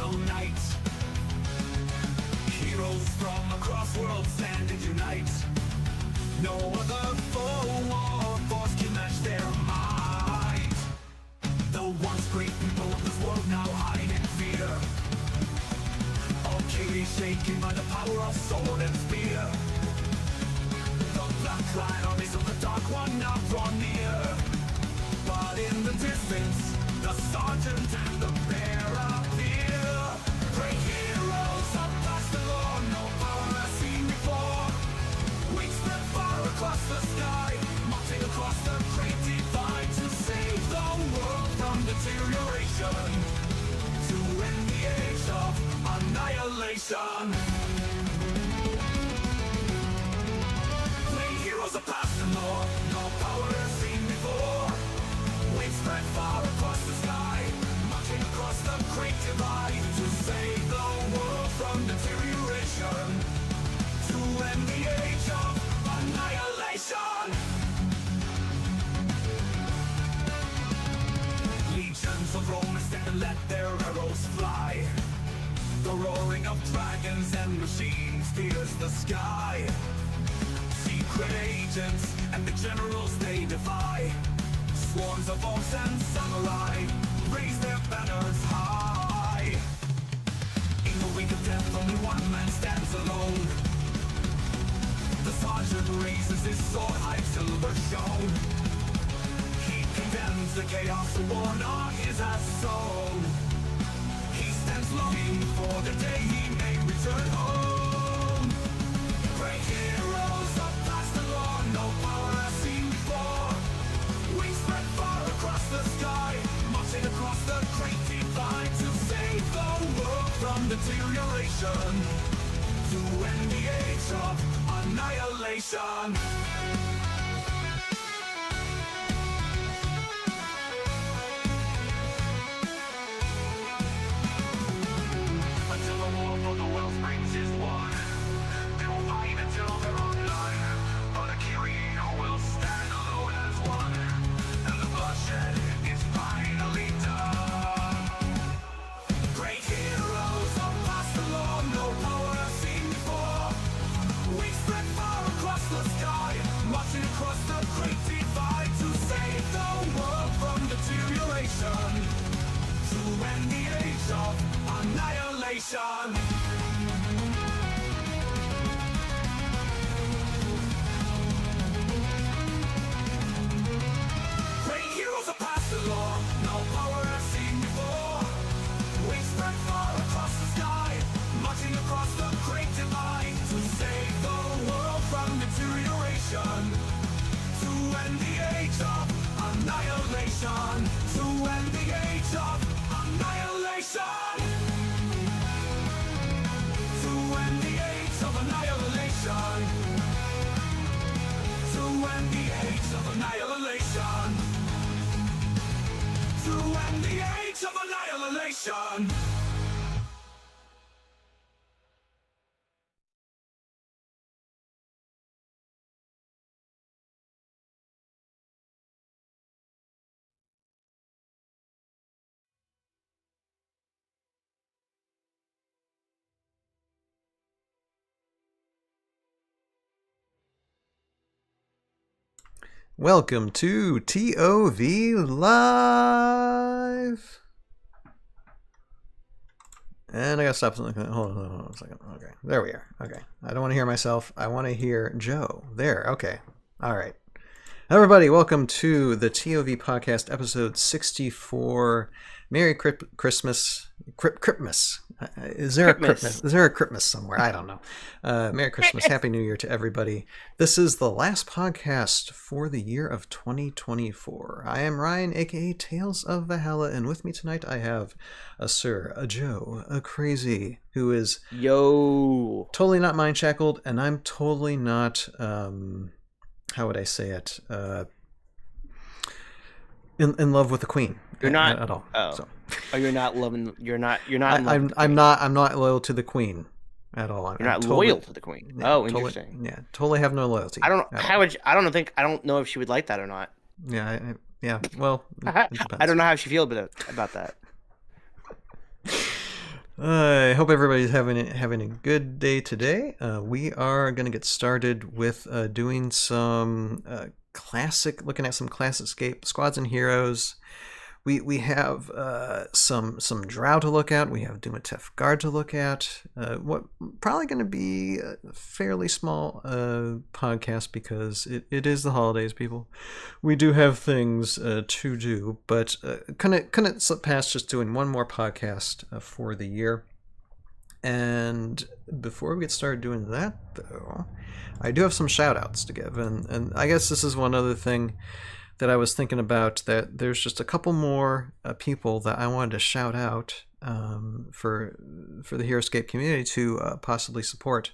Shadow Knight. Heroes from across worlds stand and unite. No other foe or force can match their might. The once great people of this world now hide in fear. All chaos shaken by the power of sword and spear. The black-clad armies of the Dark One now draw near. But in the distance, the sergeant and the bear appear. Great heroes of past the law, no power has seen before. Wings spread far across the sky, marching across the great divide to save the world from deterioration, to end the age of annihilation. Great heroes of past the law, no power has seen before. Wings spread far across the sky, marching across the great divide to save the world from deterioration, to end the age of annihilation. Legions of Romans stand and let their arrows fly. The roaring of dragons and machines fills the sky. Secret agents and the generals they defy. Swarms of orcs and samurai raise their banners high. In the wake of death only one man stands alone. The sergeant raises his sword high silver shone. He condemns the chaos worn on his soul. He stands longing for the day he may return home. Great heroes of past the law, no power has seen before. Wings spread far across the sky, marching across the great divide to save the world from deterioration, to end the age of annihilation. Until the war for the world springs is won, they will fight until they're undone. But Achille will stand alone as one, and the bloodshed is finally done. Great heroes of past the law, no power has seen before. We spread far across the sky, marching across the great divide to save the world from deterioration, to end the age of annihilation. Great heroes of past the law, no power has seen before. Wings spread far across the sky, marching across the great divide to save the world from deterioration, to end the age of annihilation, to end the age of annihilation, to end the age of annihilation, to end the age of annihilation, to end the age of annihilation. Welcome to ToV Live. And I gotta stop something. Hold on a second. Okay, there we are. Okay, I don't want to hear myself. I want to hear Joe. There. Okay. All right. Everybody, welcome to the ToV podcast, episode 64. Merry Christmas. Christmas. Is there a Christmas? Is there a Christmas somewhere? I don't know. Merry Christmas. Happy New Year to everybody. This is the last podcast for the year of 2024. I am Ryan, aka Tales of Valhalla, and with me tonight I have a Sir, a Joe, a Crazy, who is totally not mind shackled, and I'm totally not how would I say it? In love with the Queen. You're not at all. Oh, so. You're not loving. You're not. I'm not loyal to the Queen at all. You're not loyal to the Queen. Yeah, oh, interesting. Yeah, totally have no loyalty. I don't. How would you, I don't know if she would like that or not. Yeah. Well, I don't know how she feels about that. I hope everybody's having a good day today. We are going to get started with doing some looking at some classic squads and heroes. We have some Drow to look at. We have Dumutef Guard to look at. What probably going to be a fairly small podcast because it is the holidays, people. We do have things to do, but couldn't slip past just doing one more podcast for the year. And before we get started doing that, though, I do have some shout-outs to give, and I guess this is one other thing that I was thinking about, that there's just a couple more people that I wanted to shout out for the Heroscape community to possibly support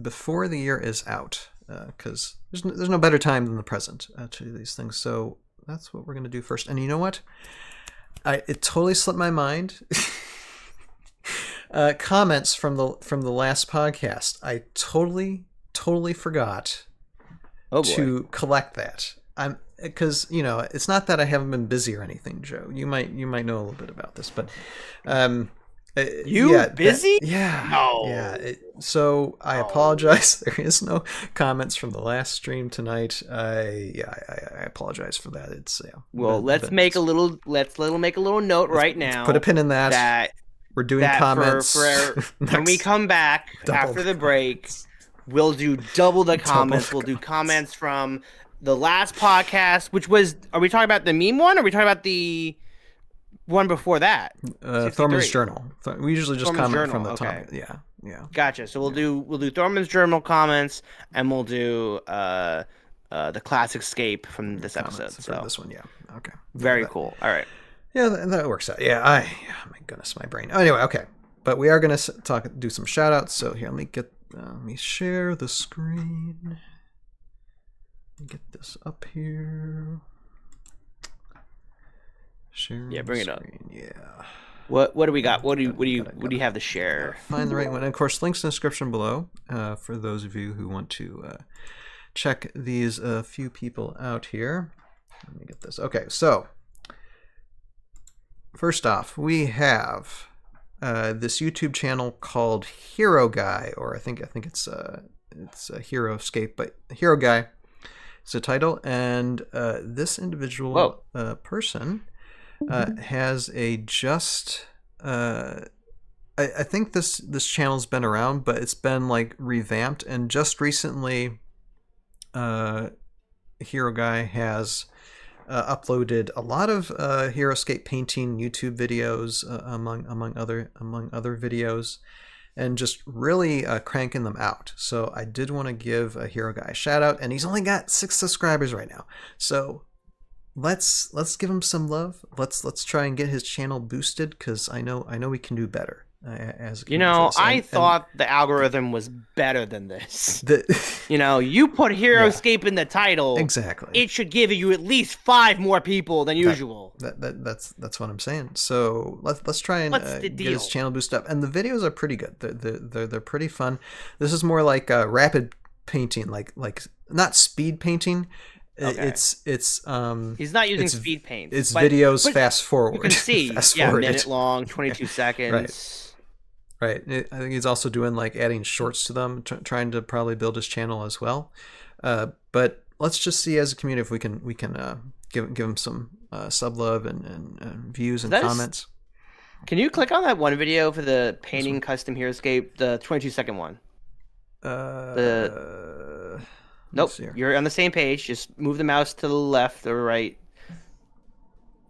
before the year is out, because there's no better time than the present to do these things. So that's what we're going to do first. And you know what? It totally slipped my mind. Comments from the last podcast. I totally forgot to collect that. Because it's not that I haven't been busy or anything, Joe. You might know a little bit about this, but busy? So I apologize. There is no comments from the last stream tonight. I apologize for that. It's let's make a little note right now. Put a pin in that. We're doing comments when we come back after the break. We'll do double the comments. We'll do comments from the last podcast, which was, are we talking about the meme one, or are we talking about the one before that? Thorman's Journal. We usually just comment from the top. Yeah. Gotcha. So we'll do Thorman's Journal comments, and we'll do the classic scape from this episode. So this one, yeah. Okay. Very cool. All right. Yeah, that works out. Yeah, my goodness, my brain. Anyway, okay. But we are going to do some shout outs. So here, let me share the screen. Get this up here. Share. Yeah, bring it up. Yeah. What do we got? What do you have to share? Find the right one. And of course, links in the description below for those of you who want to check these few people out here. Let me get this. Okay, so first off, we have this YouTube channel called Hero Guy, or I think it's Heroscape, but Hero Guy. It's the title, and this individual person has a just. I think this channel's been around, but it's been like revamped, and just recently, Hero Guy has uploaded a lot of Heroscape painting YouTube videos, among other videos. And just really cranking them out. So I did want to give a Hero Guy a shout out, and he's only got 6 subscribers right now. So let's give him some love. Let's try and get his channel boosted, because I know we can do better. I thought the algorithm was better than this. You put Heroscape in the title. Exactly. It should give you at least 5 more people than usual. That's what I'm saying. So let's try and get his channel boosted up. And the videos are pretty good. They're pretty fun. This is more like rapid painting, like not speed painting. Okay. It's he's not using speed paint. It's videos fast forward. You can see, minute long, 22 seconds. Right. I think he's also doing like adding shorts to them, trying to probably build his channel as well. But let's just see as a community if we can give him some sub love and views and comments. Can you click on that one video for the painting custom Heroscape, the 22-second one? Nope. You're on the same page. Just move the mouse to the left or right.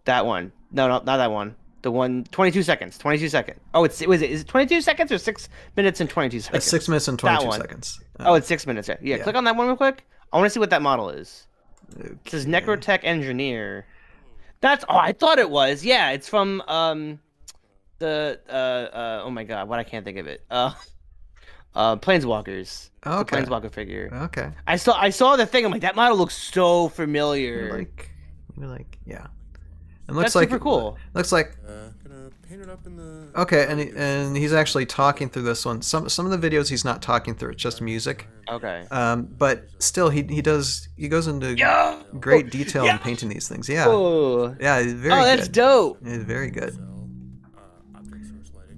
That one. No, not that one. The one, 22 seconds. 22 seconds. Oh, is it 22 seconds or 6 minutes and 22 seconds? It's 6 minutes and 22 seconds. It's 6 minutes. Yeah, click on that one real quick. I want to see what that model is. Okay. It says Necrotech Engineer. I thought it was. Yeah, it's from oh my god, I can't think of it. Planeswalkers. Okay. The Planeswalker figure. Okay. I saw the thing. I'm like, that model looks so familiar. You're like, yeah. And looks like super cool. Looks like. Gonna paint it up in the. Okay, and he's actually talking through this one. Some of the videos he's not talking through; it's just music. Okay. But still, he goes into great detail in painting these things. Yeah. Oh. Yeah. Very. Oh, that's good. dope. It's very good.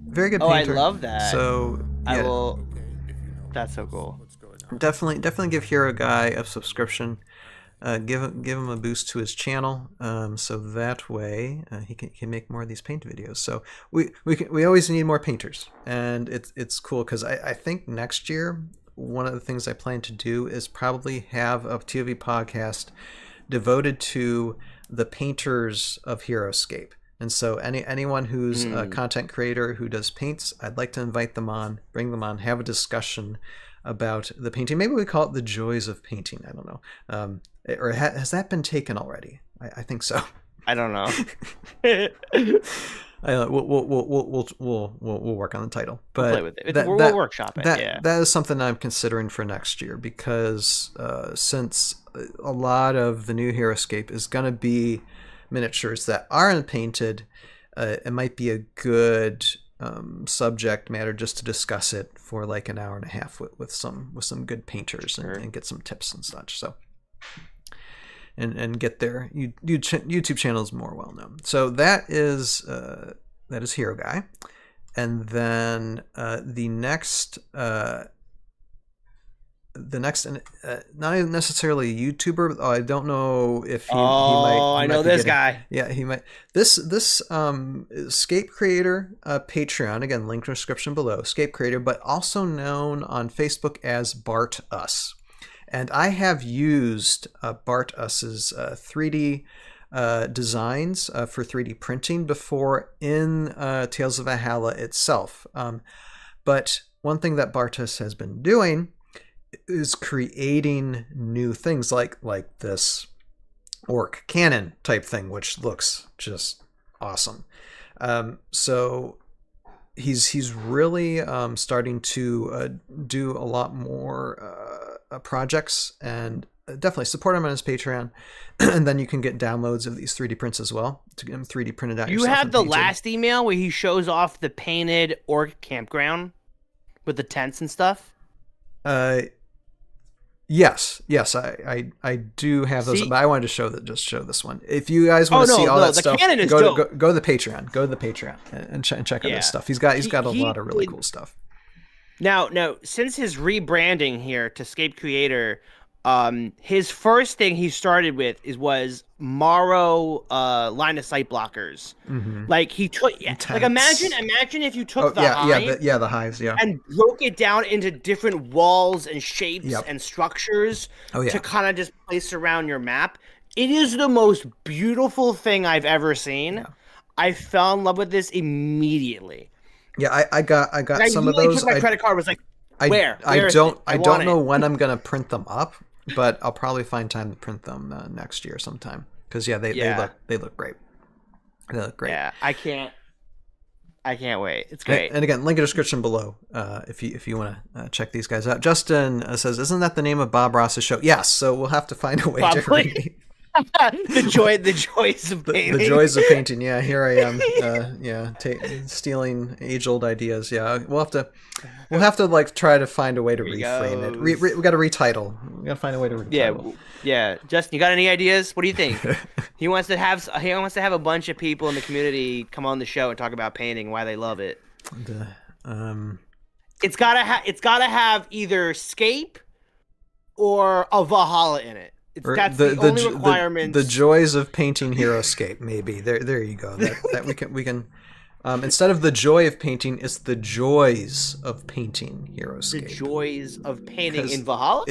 very good Oh, I painter. love that. So I yeah, will. Okay, if you know That's so cool. what's going on. definitely give Hero Guy a subscription. Give him a boost to his channel, so that way he can make more of these paint videos. So we always need more painters, and it's cool because I think next year one of the things I plan to do is probably have a ToV podcast devoted to the painters of Heroscape. And so anyone who's a content creator who does paints, I'd like to invite them on, bring them on, have a discussion about the painting. Maybe we call it the joys of painting. I don't know. Or has that been taken already? I think so. I don't know. We'll work on the title, but We'll play with it. We'll workshop it. That is something I'm considering for next year because since a lot of the new Heroscape is going to be miniatures that aren't painted, it might be a good subject matter just to discuss it for like an hour and a half with some good painters and get some tips and such. So. And get their YouTube channels more well known. So that is Hero Guy, and then the next not even necessarily a YouTuber. I don't know if he might. I know this guy. Yeah, he might. This Escape Creator Patreon, again, link in the description below. Escape Creator, but also known on Facebook as Bart Us. And I have used Bart Us's 3D designs for 3D printing before in Tales of Valhalla itself. But one thing that Bart Us has been doing is creating new things like this orc cannon type thing, which looks just awesome. So he's really starting to do a lot more projects, and definitely support him on his Patreon. And then you can get downloads of these 3D prints as well to get them 3D printed out. You have the last email where he shows off the painted orc campground with the tents and stuff. Yes, I do have those, but I wanted to show this one. If you guys want to see all that stuff, go to the Patreon. Go to the Patreon and check out his stuff. He's got a lot of really cool stuff. Now, since his rebranding here to Escape Creator, his first thing he started with was Morrow line of sight blockers. Mm-hmm. Like he took, like imagine if you took the hive, the hives, and broke it down into different walls and shapes and structures to kind of just place around your map. It is the most beautiful thing I've ever seen. Yeah. I fell in love with this immediately. Yeah, I got some of those. Took my credit card, was like, where? I don't know when I'm gonna print them up, but I'll probably find time to print them next year sometime. Because they look great. They look great. Yeah, I can't wait. It's great. And again, link in the description below if you want to check these guys out. Justin says, "Isn't that the name of Bob Ross's show?" Yes. So we'll have to find a way to. the joys of painting. The joys of painting. Yeah, here I am. Stealing age-old ideas. Yeah, we'll have to like try to find a way to reframe it. We got to retitle. We got to find a way to retitle. Yeah. Justin, you got any ideas? What do you think? He wants to have a bunch of people in the community come on the show and talk about painting, why they love it. It's gotta have either Escape or a Valhalla in it. That's the only requirement. The joys of painting Heroscape, maybe. There you go. That we can instead of the joy of painting, it's the joys of painting Heroscape. The joys of painting in Valhalla?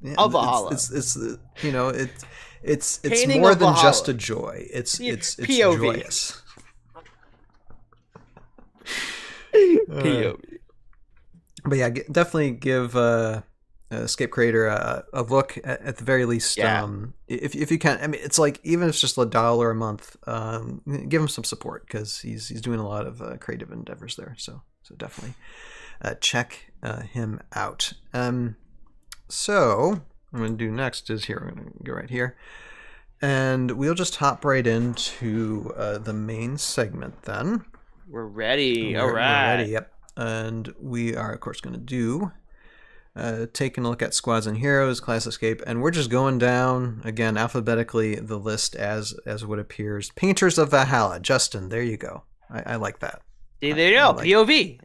Valhalla. It's more than Valhalla. just a joy. It's POV. Joyous. POV. But yeah, definitely give Escape Creator a look at the very least. If you can, I mean, it's like even if it's just $1 a month, give him some support because he's doing a lot of creative endeavors there. So definitely check him out. So what I'm going to do next is here. I'm going to go right here, and we'll just hop right into the main segment. Then we're ready. All right, we're ready. Yep, and we are of course going to do. Taking a look at Squads and Heroes, Class Escape, and we're just going down, again, alphabetically, the list as what appears. Painters of Valhalla. Justin, there you go. I like that. See, there you go. Like POV.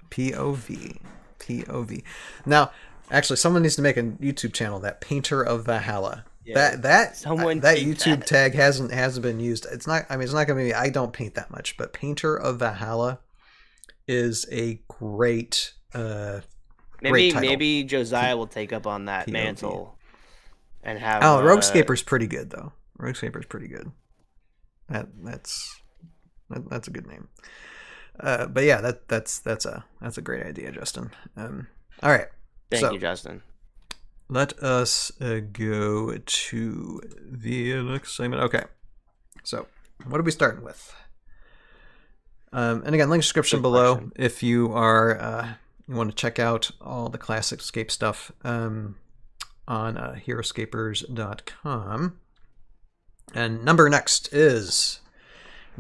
POV. Now, actually, someone needs to make a YouTube channel. That Painter of Valhalla. Yeah. That Take YouTube that. tag hasn't been used. It's not. I mean, it's not going to be. I don't paint that much, but Painter of Valhalla is a great. Great title. Maybe Josiah will take up on that mantle and have. Roguescaper's pretty good though. Roguescaper's pretty good. That's a good name. But yeah, that's a great idea, Justin. All right. Thank you, Justin. Let us go to the next segment. Okay. So, what are we starting with? And again, link description below if you are you want to check out all the classic escape stuff on heroscapers.com. And number next is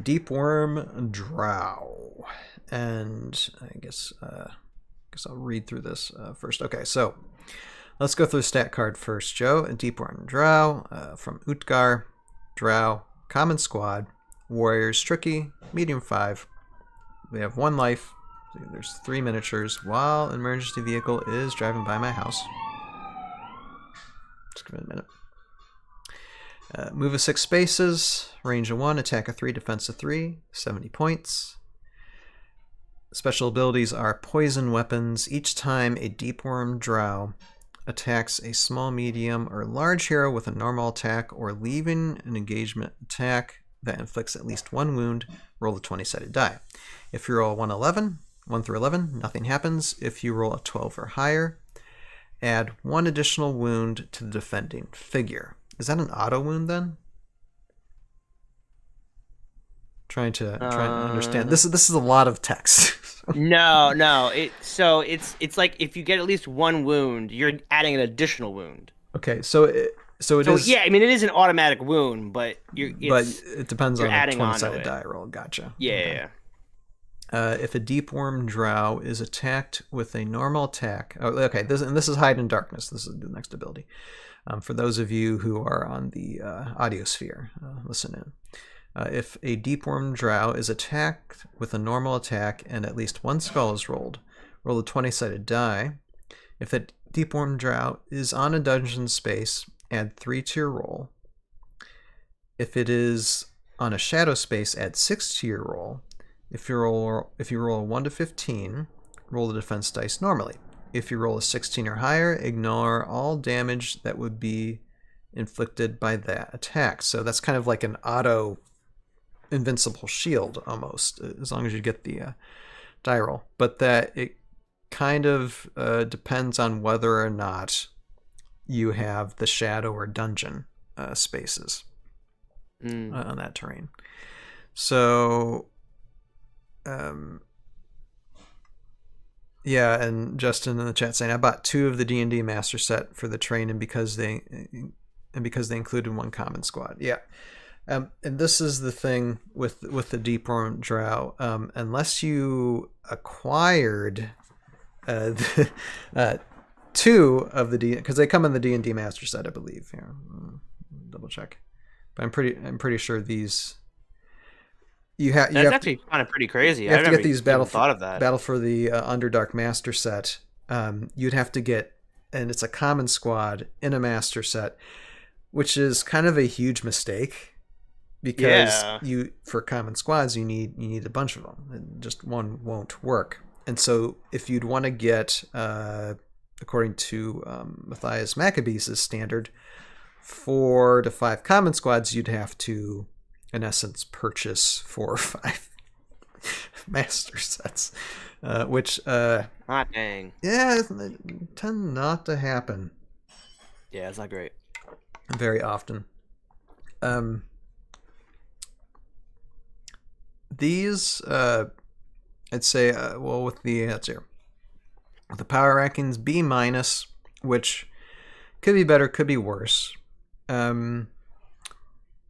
Deepwyrm Drow. And I guess I'll read through this first. Okay, so let's go through the stat card first, Joe. Deepwyrm Drow from Utgar, Drow, Common Squad, Warriors, Tricky, Medium 5. We have 1 life. There's 3 miniatures while an emergency vehicle is driving by my house. Just give it a minute. Move of 6 spaces, range of 1, attack of 3, defense of 3, 70 points. Special abilities are poison weapons. Each time a Deepwyrm Drow attacks a small, medium, or large hero with a normal attack or leaving an engagement attack that inflicts at least 1 wound, roll a 20-sided die. If you roll 1 through 11, nothing happens. If you roll a 12 or higher, add 1 additional wound to the defending figure. Is that an auto wound then? Trying to understand. This is a lot of text. No. It's like if you get at least 1 wound, you're adding an additional wound. Okay, so it is. Yeah, I mean it is an automatic wound, but it depends on the adding 20-sided die roll. Gotcha. Yeah. Okay. If a Deepwyrm Drow is attacked with a normal attack, this is Hide in Darkness. This is the next ability. For those of you who are on the audiosphere, listen in. If a Deepwyrm Drow is attacked with a normal attack and at least 1 skull is rolled, roll a 20-sided die. If the Deepwyrm Drow is on a dungeon space, add 3 to your roll. If it is on a shadow space, add 6 to your roll. If you roll a 1 to 15, roll the defense dice normally. If you roll a 16 or higher, ignore all damage that would be inflicted by that attack. So that's kind of like an auto invincible shield almost, as long as you get the die roll. But that it kind of depends on whether or not you have the shadow or dungeon spaces on that terrain. So yeah, and Justin in the chat saying I bought 2 of the D&D master set for the train, and because they included 1 common squad. Yeah, and this is the thing with the Deepwyrm Drow. Unless you acquired 2 of the because they come in the D&D master set, I believe. Here, double check, but I'm pretty sure these. That's actually kind of pretty crazy. You have to get these Battle for the Underdark Master set. You'd have to get, and it's a common squad in a master set, which is kind of a huge mistake because for common squads you need a bunch of them, and just one won't work. And so if you'd want to get, according to Matthias Maccabees' standard, 4 to 5 common squads, you'd have to, in essence, purchase 4 or 5 master sets, which dang. Yeah, they tend not to happen. Yeah, it's not great. Very often. These, I'd say, with the with the power rankings, B-, which could be better, could be worse.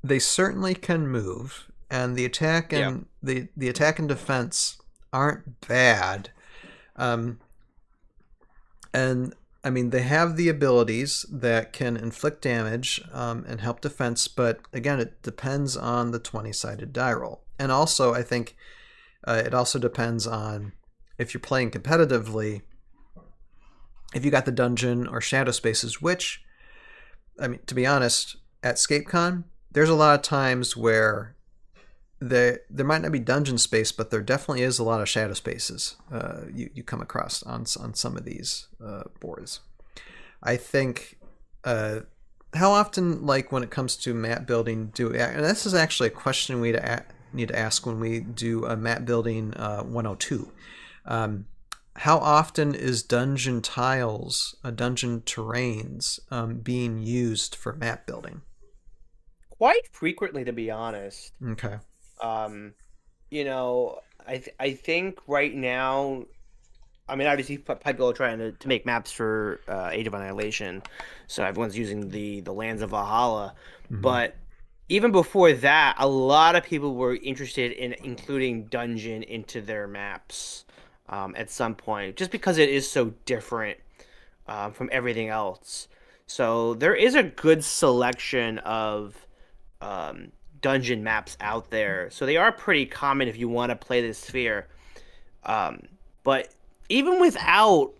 They certainly can move, and the attack and the attack and defense aren't bad. And I mean, they have the abilities that can inflict damage and help defense, but again, it depends on the 20-sided die roll. And also, I think It also depends on if you're playing competitively, if you got the dungeon or shadow spaces, which, I mean, to be honest, at ScapeCon, there's a lot of times where there might not be dungeon space, but there definitely is a lot of shadow spaces you come across on some of these boards. I think how often, like when it comes to map building, and this is actually a question we need to ask when we do a map building 102. How often is dungeon tiles, dungeon terrains being used for map building? Quite frequently, to be honest. Okay. You know, I think right now, I mean, obviously people are trying to make maps for Age of Annihilation, so everyone's using the Lands of Valhalla. But even before that, a lot of people were interested in including dungeon into their maps at some point, just because it is so different from everything else. So there is a good selection of dungeon maps out there, so they are pretty common if you want to play this sphere. But even without,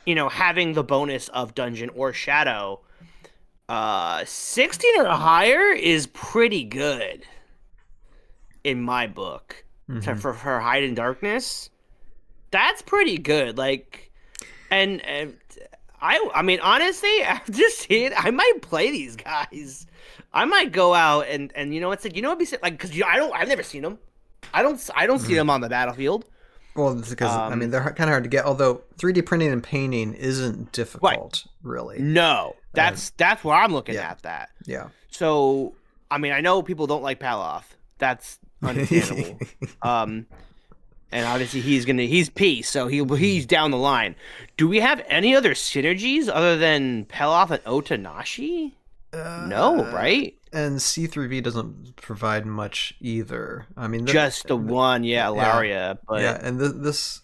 you know, having the bonus of dungeon or shadow, 16 or higher is pretty good in my book. For hide and darkness, that's pretty good. Like, and I mean, honestly, after seeing it, I might play these guys. I might go out and you know, it's like, you know, it'd be like, because I've never seen them. I don't see them on the battlefield. Well, it's because I mean, they're kind of hard to get. Although 3D printing and painting isn't difficult, really. No, that's where I'm looking at that. Yeah. So I mean, I know people don't like Paloff. That's understandable. And obviously he's peace, so he's down the line. Do we have any other synergies other than Paloff and Otanashi? No, right? And C3V doesn't provide much either. I mean, just the one, Ilaria. But yeah, and this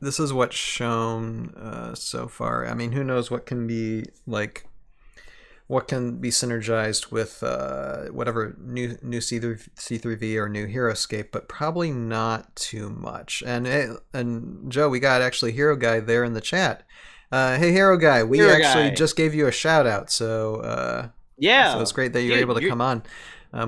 is what's shown so far. I mean, who knows what can be synergized with whatever new C3V or new Heroscape, but probably not too much. And Joe, we got actually Hero Guy there in the chat. Hey, Hero Guy, we just gave you a shout out, so so it's great that you're able to come on.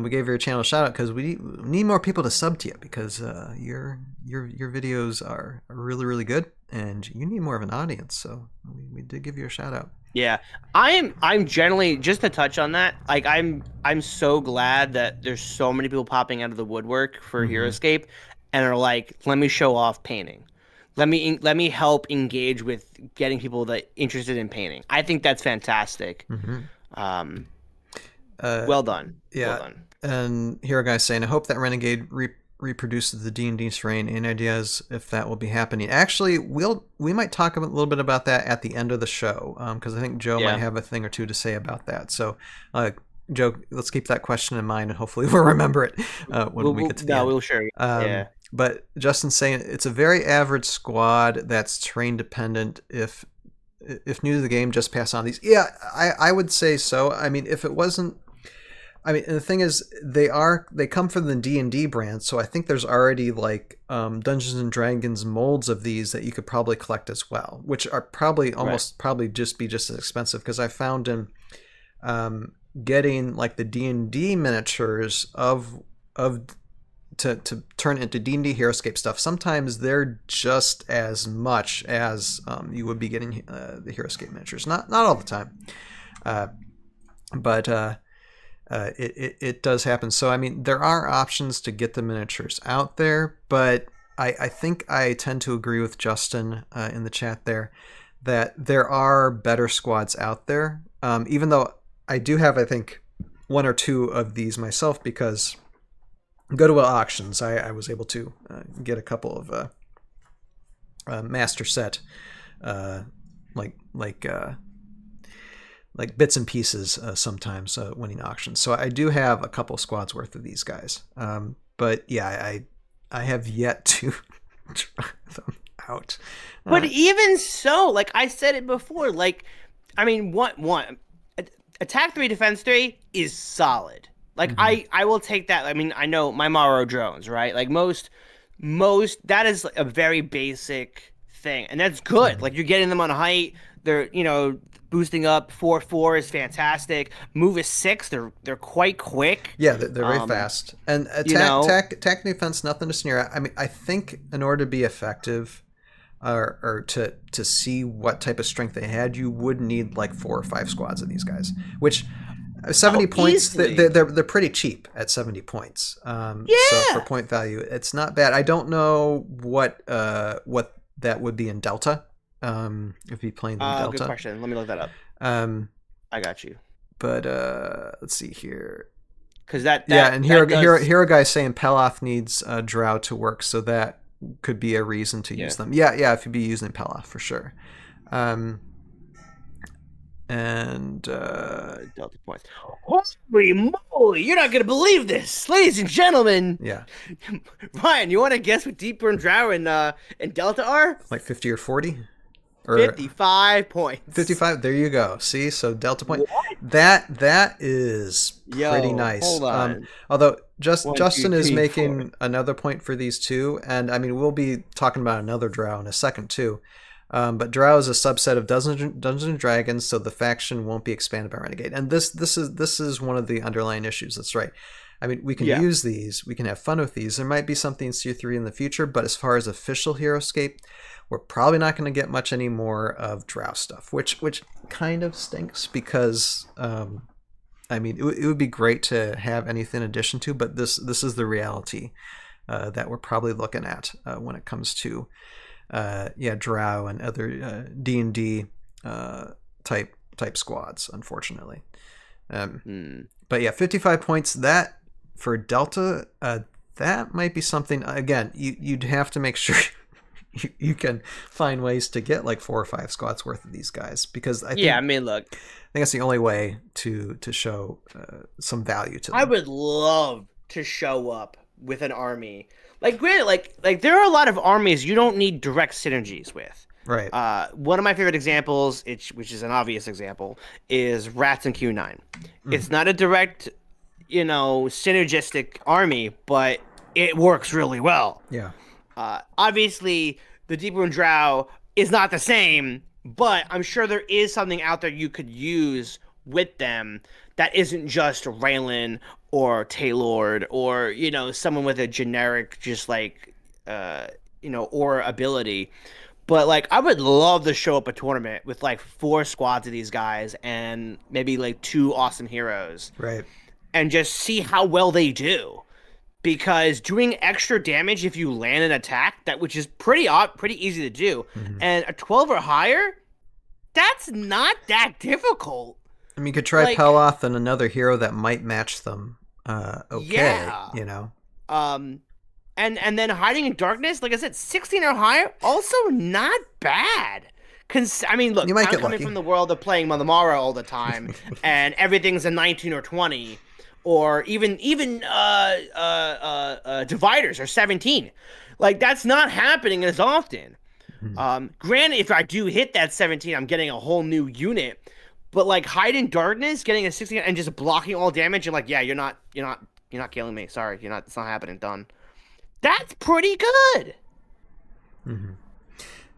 We gave your channel a shout out because we need more people to sub to you, because your videos are really, really good, and you need more of an audience. So we did give you a shout out. Yeah, I'm generally, just to touch on that, like I'm so glad that there's so many people popping out of the woodwork for Heroscape and are like, let me show off painting. Let me help engage with getting people that interested in painting. I think that's fantastic. Well done. Yeah. Well done. And Hero Guy's saying, I hope that Renegade reproduces the D&D terrain. Any ideas if that will be happening? Actually, we might talk a little bit about that at the end of the show, because I think Joe might have a thing or two to say about that. So, Joe, let's keep that question in mind, and hopefully we'll remember it when we get to the end. We'll share. But Justin's saying it's a very average squad that's terrain dependent. If new to the game, just pass on these. Yeah, I would say so. I mean, if it wasn't, I mean, and the thing is, they come from the D&D brand, so I think there's already like Dungeons and Dragons molds of these that you could probably collect as well, which are probably probably just as expensive, because I found in getting like the D&D miniatures to turn into D&D Heroscape stuff, sometimes they're just as much as you would be getting the Heroscape miniatures. Not all the time, but it does happen. So I mean, there are options to get the miniatures out there, but I think I tend to agree with Justin in the chat there that there are better squads out there. Even though I do have, I think, one or two of these myself, because go-to auctions, I was able to get a couple of master set like bits and pieces sometimes winning auctions. So I do have a couple squads worth of these guys. But yeah, I have yet to try them out. But even so, like I said it before, like, I mean, one attack 3, defense 3 is solid. Like I will take that. I mean, I know my Morrow drones, right? Like most that is a very basic thing, and that's good. Like you're getting them on height. They're boosting up 4/4 is fantastic. Move is 6. They're quite quick. Yeah, they're very fast. And attack defense, nothing to sneer at. I mean, I think in order to be effective, or to see what type of strength they had, you would need like 4 or 5 squads of these guys. Which 70 points, they're pretty cheap at 70 points. So for point value, it's not bad. I don't know what that would be in Delta. If you playing in Delta. Good question. Let me look that up. I got you. But let's see here. Because that and here a guy saying Peloth needs Drow to work, so that could be a reason to use them. Yeah, if you'd be using Peloth for sure. And Delta points. Holy moly! You're not gonna believe this, ladies and gentlemen. Yeah. Ryan, you want to guess what Deepwyrm Drow and Delta are? Like 50 or 40? Or 55 points. 55. There you go. See, so Delta point. What? That is pretty nice. Hold on. Although Justin is making another point for these two, and I mean we'll be talking about another Drow in a second too. But Drow is a subset of Dungeons and Dragons, so the faction won't be expanded by Renegade. And this is one of the underlying issues. That's right. I mean, we can use these, we can have fun with these. There might be something in C3 in the future, but as far as official Heroscape, we're probably not going to get much anymore of Drow stuff, which kind of stinks because, I mean, it would be great to have anything in addition to, but this is the reality that we're probably looking at when it comes to, Drow and other D&D type squads, unfortunately. But yeah, 55 points. That for Delta, that might be something. Again, you'd have to make sure you can find ways to get like 4 or 5 squads worth of these guys, because I think, I mean, look, I think that's the only way to show some value to them. I would love to show up with an army. Like, granted, like there are a lot of armies you don't need direct synergies with. Right. One of my favorite examples, which is an obvious example, is Rats and Q9. It's not a direct, synergistic army, but it works really well. Yeah. Obviously, the Deepwyrm Drow is not the same, but I'm sure there is something out there you could use with them that isn't just Raylan or Taylord or, someone with a generic just like, aura ability. But like, I would love to show up a tournament with like 4 squads of these guys and maybe like 2 awesome heroes. Right. And just see how well they do. Because doing extra damage if you land an attack, which is pretty easy to do, and a 12 or higher, that's not that difficult. I mean, you could try Peloth and another hero that might match them. And then Hiding in Darkness, like I said, 16 or higher, also not bad. I mean, look, I'm coming from the world of playing Malamara all the time, and everything's a 19 or 20. Or even dividers are 17. Like, that's not happening as often. Granted, if I do hit that 17, I'm getting a whole new unit. But like Hide in Darkness, getting a 16 and just blocking all damage, and like, yeah, you're not killing me. Sorry, it's not happening. Done. That's pretty good.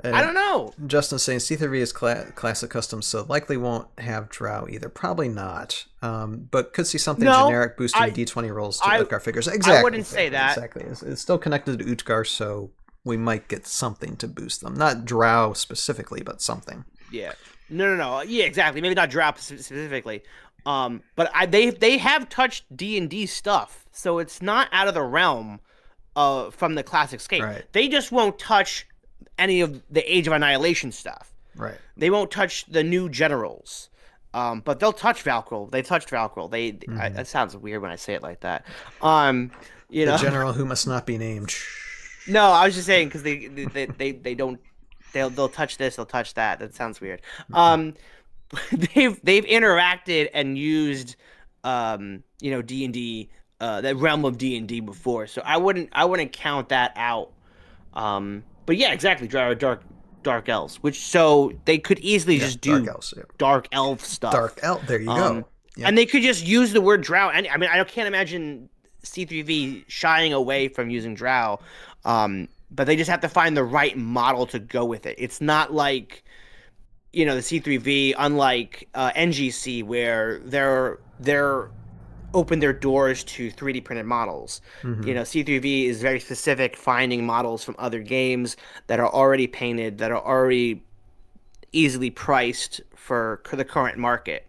I don't know. Justin's saying C3 is classic custom, so likely won't have Drow either. Probably not. But could see something generic boosting D20 rolls to Utgar figures. Exactly. I wouldn't say that. Exactly. It's still connected to Utgar, so we might get something to boost them. Not Drow specifically, but something. Yeah. No. Yeah, exactly. Maybe not Drow specifically. But they have touched D&D stuff, so it's not out of the realm from the classic scape. Right. They just won't touch any of the Age of Annihilation stuff. Right. They won't touch the new generals. But they'll touch Valkyrie. They touched Valkyrie. That sounds weird when I say it like that. The general who must not be named. No, I was just saying because they don't. They'll touch this. They'll touch that. That sounds weird. They've interacted and used D&D, the realm of D&D before. So I wouldn't count that out. But yeah, exactly. Dark elves, so they could easily just do dark elf stuff. Dark elf. There you go. Yep. And they could just use the word drow. And I mean, I can't imagine C3V shying away from using Drow, but they just have to find the right model to go with it. It's not like, the C3V, unlike NGC, where they're open their doors to 3D printed models. C3V is very specific, finding models from other games that are already painted, that are already easily priced for the current market.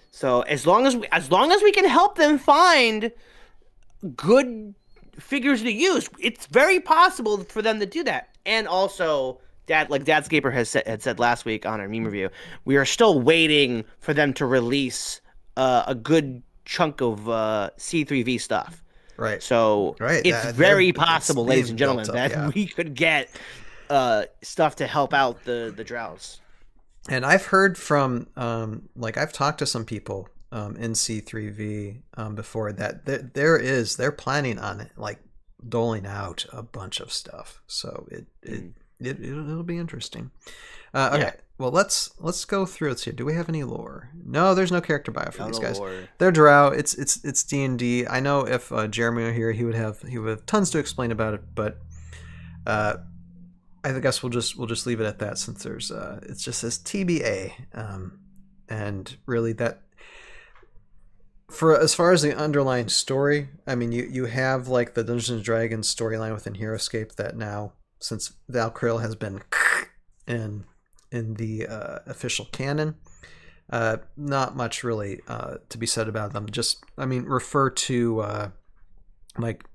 So as long as we can help them find good figures to use, it's very possible for them to do that. And also, Dadscaper had said last week on our meme review, we are still waiting for them to release a good chunk of C3V stuff. Right. So it's very possible, ladies and gentlemen, that we could get stuff to help out the Drows. And I've heard from I've talked to some people in C3V before that they're planning on doling out a bunch of stuff. So it'll be interesting. Okay. Well, let's go through. Let's see. Do we have any lore? No, there's no character bio for these guys. Lore. They're Drow. It's D&D. I know if Jeremy were here, he would have tons to explain about it. But I guess we'll just leave it at that, since there's it's just this TBA, and really that for as far as the underlying story. I mean, you have the Dungeons and Dragons storyline within Heroscape that now, since Valkyrie has been in the official canon, not much really to be said about them. Just, refer to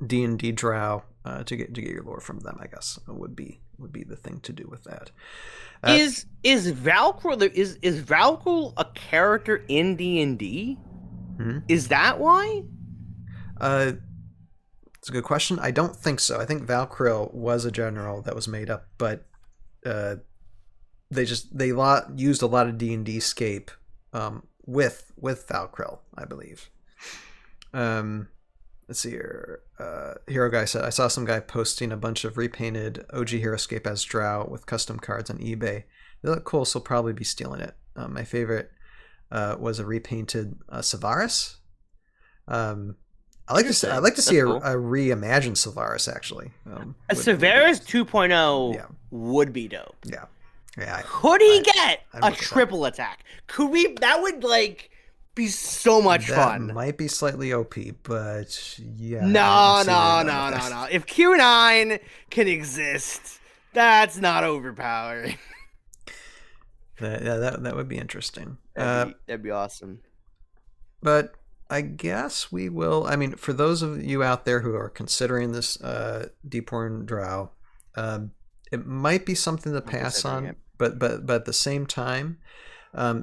D&D Drow to get your lore from them, I guess would be the thing to do with that. Is Valkyrie a character in D&D? Is that why? It's a good question. I don't think so. I think Valkyrie was a general that was made up, but they used a lot of D&D scape with Valkyrie, I believe. Let's see here. Hero Guy said, I saw some guy posting a bunch of repainted OG Heroscape as Drow with custom cards on eBay. They look cool, so I'll probably be stealing it. My favorite was a repainted Savaris. I'd like to see cool. a reimagined Savaris, actually. A Savaris 2.0 would be dope. Yeah. Could he get a triple attack? Could we? That would be so much fun. That might be slightly OP, but yeah. No. If Q9 can exist, that's not overpowering. That would be interesting. That'd be awesome. But I guess we will. For those of you out there who are considering this Deepwyrm Drow, it might be something to pass on. But at the same time,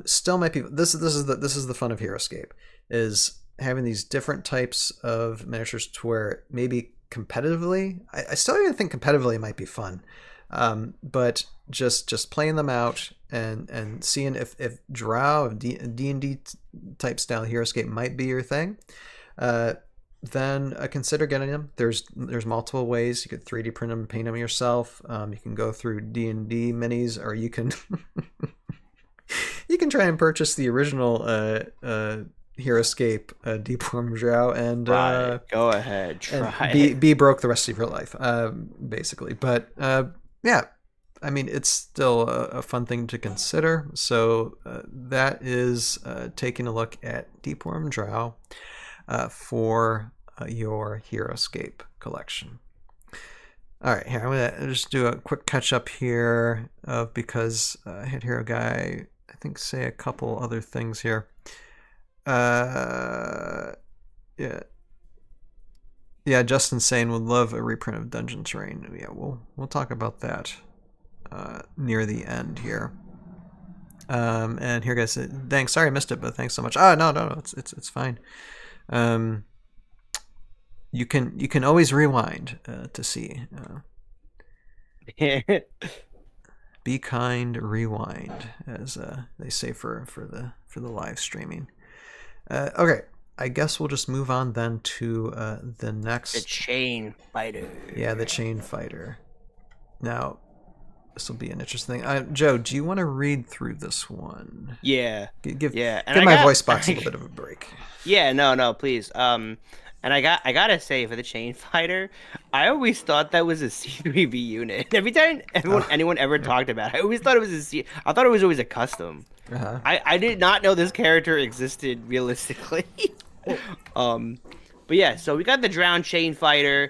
still might be. This is the fun of Heroscape, is having these different types of miniatures to where maybe competitively, I still even think competitively might be fun, but just playing them out and seeing if Drow, D&D type style Heroscape might be your thing. Then consider getting them. There's multiple ways. You could 3D print them and paint them yourself. You can go through D&D minis, or you can you can try and purchase the original Heroscape Deepwyrm Drow and go ahead, try and be broke the rest of your life, basically. But it's still a fun thing to consider. So that is taking a look at Deepwyrm Drow for your Heroscape collection. All right, here I'm gonna just do a quick catch up here because I had Hero Guy, I think, say a couple other things here. Yeah, Justin's saying would love a reprint of Dungeon Terrain. Yeah, we'll talk about that near the end here. And here guys, thanks. Sorry I missed it, but thanks so much. No, it's fine. You can always rewind to see. Be kind, rewind, as they say for the live streaming. Okay, I guess we'll just move on then to the next. The Chainfighter. Yeah, the Chainfighter. Now, this will be an interesting thing. Joe, do you want to read through this one? Yeah. Give my voice box a little bit of a break. Yeah, no, please. And I gotta say, for the Chain Fighter, I always thought that was a C3V unit. Every time anyone ever talked about it, I always thought it was a C. I thought it was always a custom. Uh-huh. I did not know this character existed realistically. But yeah, so we got the Drow Chainfighter.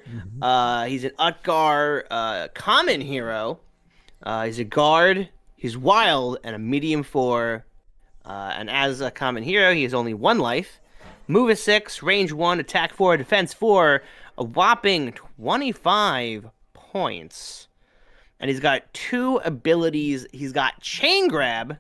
He's an Utgar common hero. He's a guard. He's wild and a medium 4. And as a common hero, he has only 1 life. Move is 6, range 1, attack 4, defense 4, a whopping 25 points. And he's got 2 abilities. He's got Chain Grab.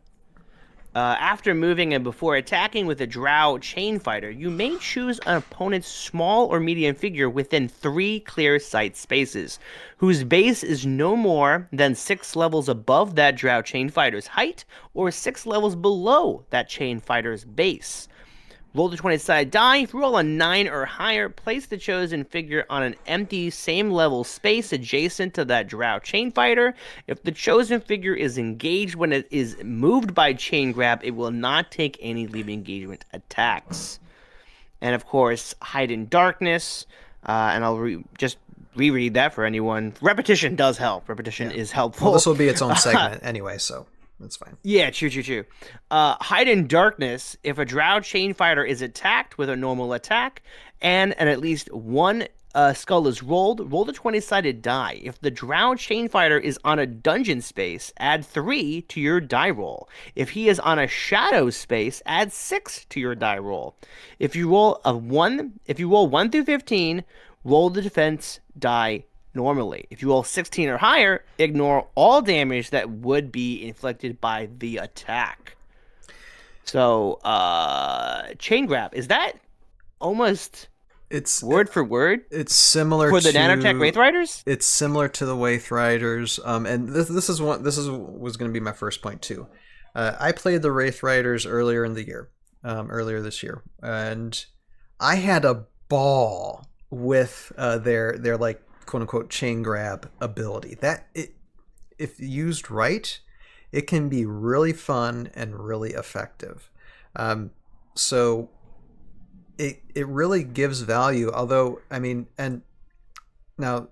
After moving and before attacking with a Drow Chainfighter, you may choose an opponent's small or medium figure within 3 clear sight spaces, whose base is no more than 6 levels above that Drow Chainfighter's height, or 6 levels below that Chainfighter's base. Roll the 20-sided die. If you roll a 9 or higher, place the chosen figure on an empty same-level space adjacent to that Drow Chainfighter. If the chosen figure is engaged when it is moved by Chain Grab, it will not take any leave engagement attacks. And of course, Hide in Darkness. And I'll just reread that for anyone. Repetition does help. Repetition is helpful. Well, this will be its own segment anyway, so that's fine. Yeah, true. Hide in Darkness. If a Drow Chainfighter is attacked with a normal attack and at least 1 skull is rolled, roll the 20-sided die. If the Drow Chainfighter is on a dungeon space, add 3 to your die roll. If he is on a shadow space, add 6 to your die roll. If you roll 1 through 15, roll the defense die normally. If you roll 16 or higher, ignore all damage that would be inflicted by the attack. So, Chain Grab, is that almost word for word? It's similar for the to Nanotech Wraith Riders? It's similar to the Wraith Riders. And this was going to be my first point too. I played the Wraith Riders earlier this year, and I had a ball with their like quote unquote chain grab ability. If used right, it can be really fun and really effective. So it really gives value. Although, I mean, and now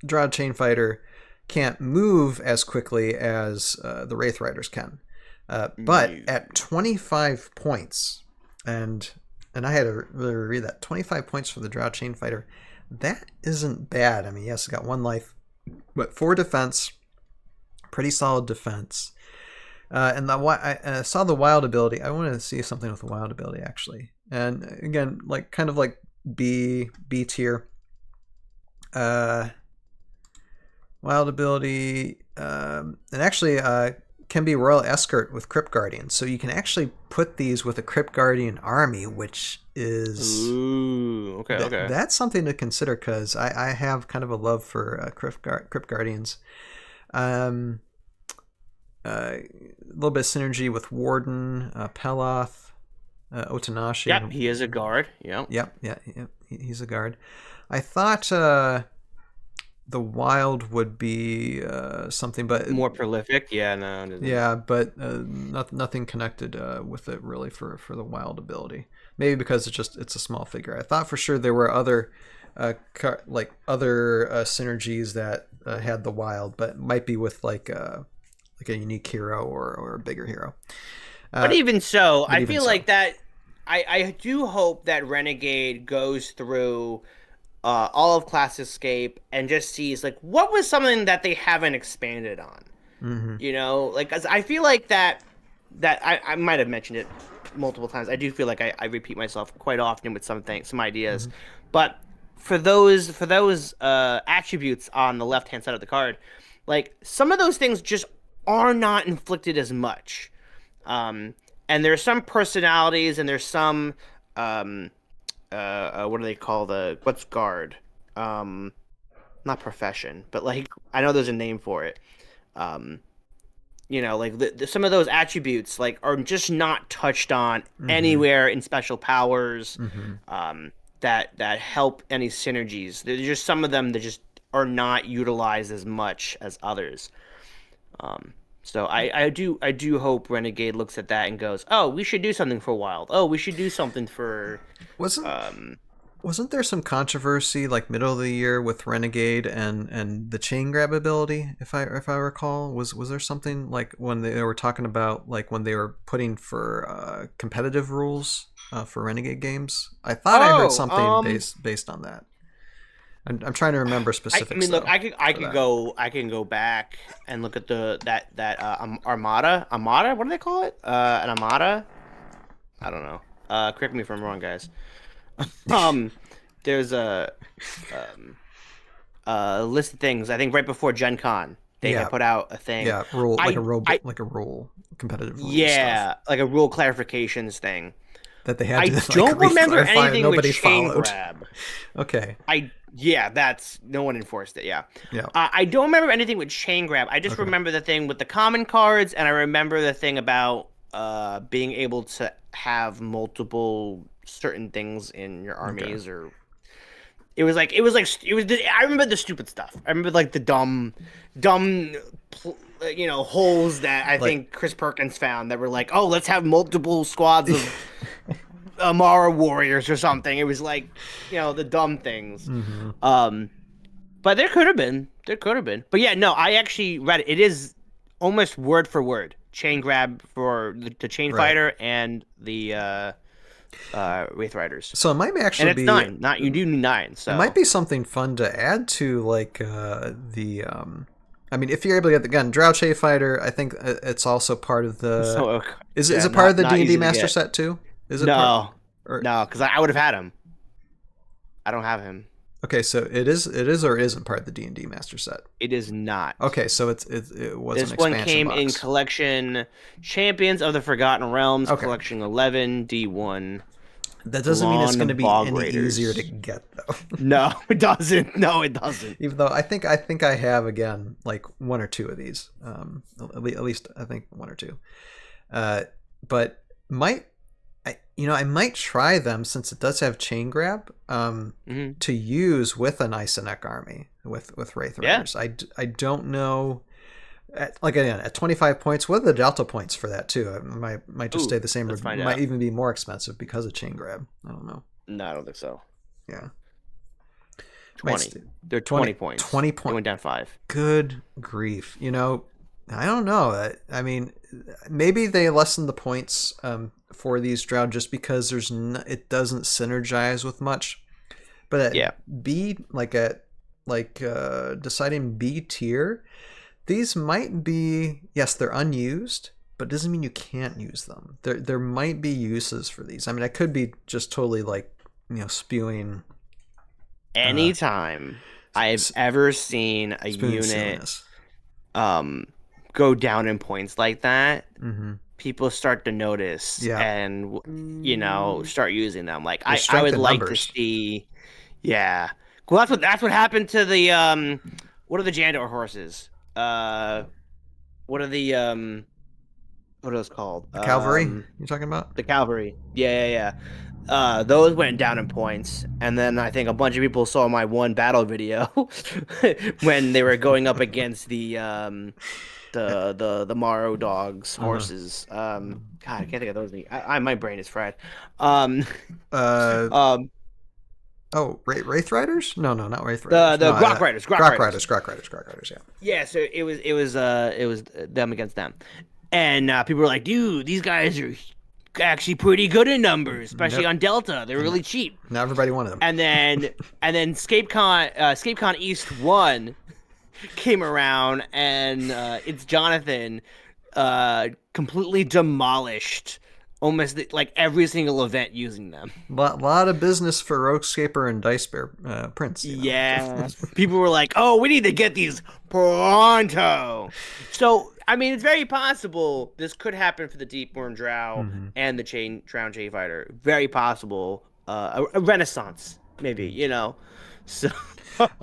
Drow Chainfighter can't move as quickly as the Wraith Riders can. But at 25 points, and I had to really read that, 25 points for the Drow Chainfighter, that isn't bad. I mean, yes, it's got 1 life, but 4 defense, pretty solid defense. And I saw the wild ability. I wanted to see something with the wild ability, actually. And again, like kind of like B tier. Wild ability, and actually can be Royal Escort with Crypt Guardian. So you can actually put these with a Crypt Guardian army, which is... Ooh, okay. That's something to consider, because I have kind of a love for Crypt Guardians. A little bit of synergy with Warden, Peloth, Otanashi. Yep, he is a guard. Yep, he's a guard. I thought the wild would be something, but more prolific. Yeah, no. Yeah, but nothing connected with it really for the wild ability. Maybe because it's a small figure. I thought for sure there were other synergies that had the wild, but might be with like a unique hero or a bigger hero. But even so, I feel like that. I do hope that Renegade goes through all of Class Escape and just sees like what was something that they haven't expanded on. Mm-hmm. You know, like 'cause I feel like that I might have mentioned it multiple times. I do feel like I repeat myself quite often with some ideas, Mm-hmm. but for those attributes on the left hand side of the card, like some of those things just are not inflicted as much. And there's some personalities and there's some what do they call what's guard? Not profession, but like I know there's a name for it. You know, like some of those attributes like are just not touched on anywhere in special powers. That help any synergies. There's just some of them that just are not utilized as much as others. So I do hope Renegade looks at that and goes, oh, we should do something for Wild. Oh, we should do something for Wasn't there some controversy like middle of the year with Renegade and the chain grab ability? If I recall, was there something like when they were talking about like when they were putting for competitive rules for Renegade games? I thought I heard something based on that. I'm trying to remember specifics. I mean, look, I can go back and look at that Armada. What do they call it? An Armada? I don't know. Correct me if I'm wrong, guys. There's a list of things. I think right before Gen Con, they had put out a thing. Yeah, like a rule competitive rule. Yeah, stuff. like a rule clarifications thing. That they had. I don't remember anything with chain grab. Okay. That's no one enforced it. Yeah. Yeah. I don't remember anything with chain grab. I just remember the thing with the common cards, and I remember the thing about being able to have multiple certain things in your armies, or it was. I remember the stupid stuff. I remember like the dumb, holes that I think Chris Perkins found that were like, oh, let's have multiple squads of Amara warriors or something. It was like, the dumb things. Mm-hmm. But there could have been. But yeah, no, I actually read it. It is almost word for word chain grab for the Chainfighter and the Wraith Riders. So it might actually be 9. Not you do 9. So it might be something fun to add to like the. I mean, if you're able to get the gun, Drow Chainfighter, I think it's also part of the. Is it part of the D&D Master Set too? Is it? No, because I would have had him. I don't have him. Okay, so it is or isn't part of the D&D Master Set? It is not. Okay, so it was this an expansion one came box. in Collection Champions of the Forgotten Realms, Collection 11, D1. That doesn't mean it's going to be any easier to get, though. No, it doesn't. Even though I think I have, again, like one or two of these. At least I think one or two. But I might try them since it does have chain grab to use with an Isonek army with Wraith Riders. I don't know. At 25 points, what are the delta points for that too? It might just stay the same, or might even be more expensive because of chain grab. I don't know. No, I don't think so. Yeah. 20. They're 20 points. 20 points. They went down 5. Good grief. I don't know. I mean, maybe they lessen the points for these Drow just because it doesn't synergize with much. But at B, deciding B tier, these might be, yes, they're unused, but it doesn't mean you can't use them. There might be uses for these. I mean, I could be just totally spewing. Anytime I've ever seen a unit go down in points like that, people start to notice and start using them. Like I would like to see, well, that's what happened to the what are the Jandor horses? What are what are those called? The cavalry? You talking about? The cavalry. Yeah. Those went down in points, and then I think a bunch of people saw my one battle video when they were going up against the Morrow dogs horses. God, I can't think of those names. My brain is fried. Wraith Riders? No, not Wraith Riders. The Grok Riders. Grok Riders. Yeah. Yeah. So it was them against them, and people were like, "Dude, these guys are actually pretty good in numbers, especially on Delta. They're really cheap." Not everybody wanted them. And then ScapeCon East 1 came around, and it's Jonathan completely demolished almost like every single event using them. Lot of business for Roguescaper and Dice Bear Prince. Yeah. People were like, oh, we need to get these pronto. So, I mean, it's very possible this could happen for the Deepwyrm Drow and the Drow Chainfighter. Very possible. A renaissance, maybe, So...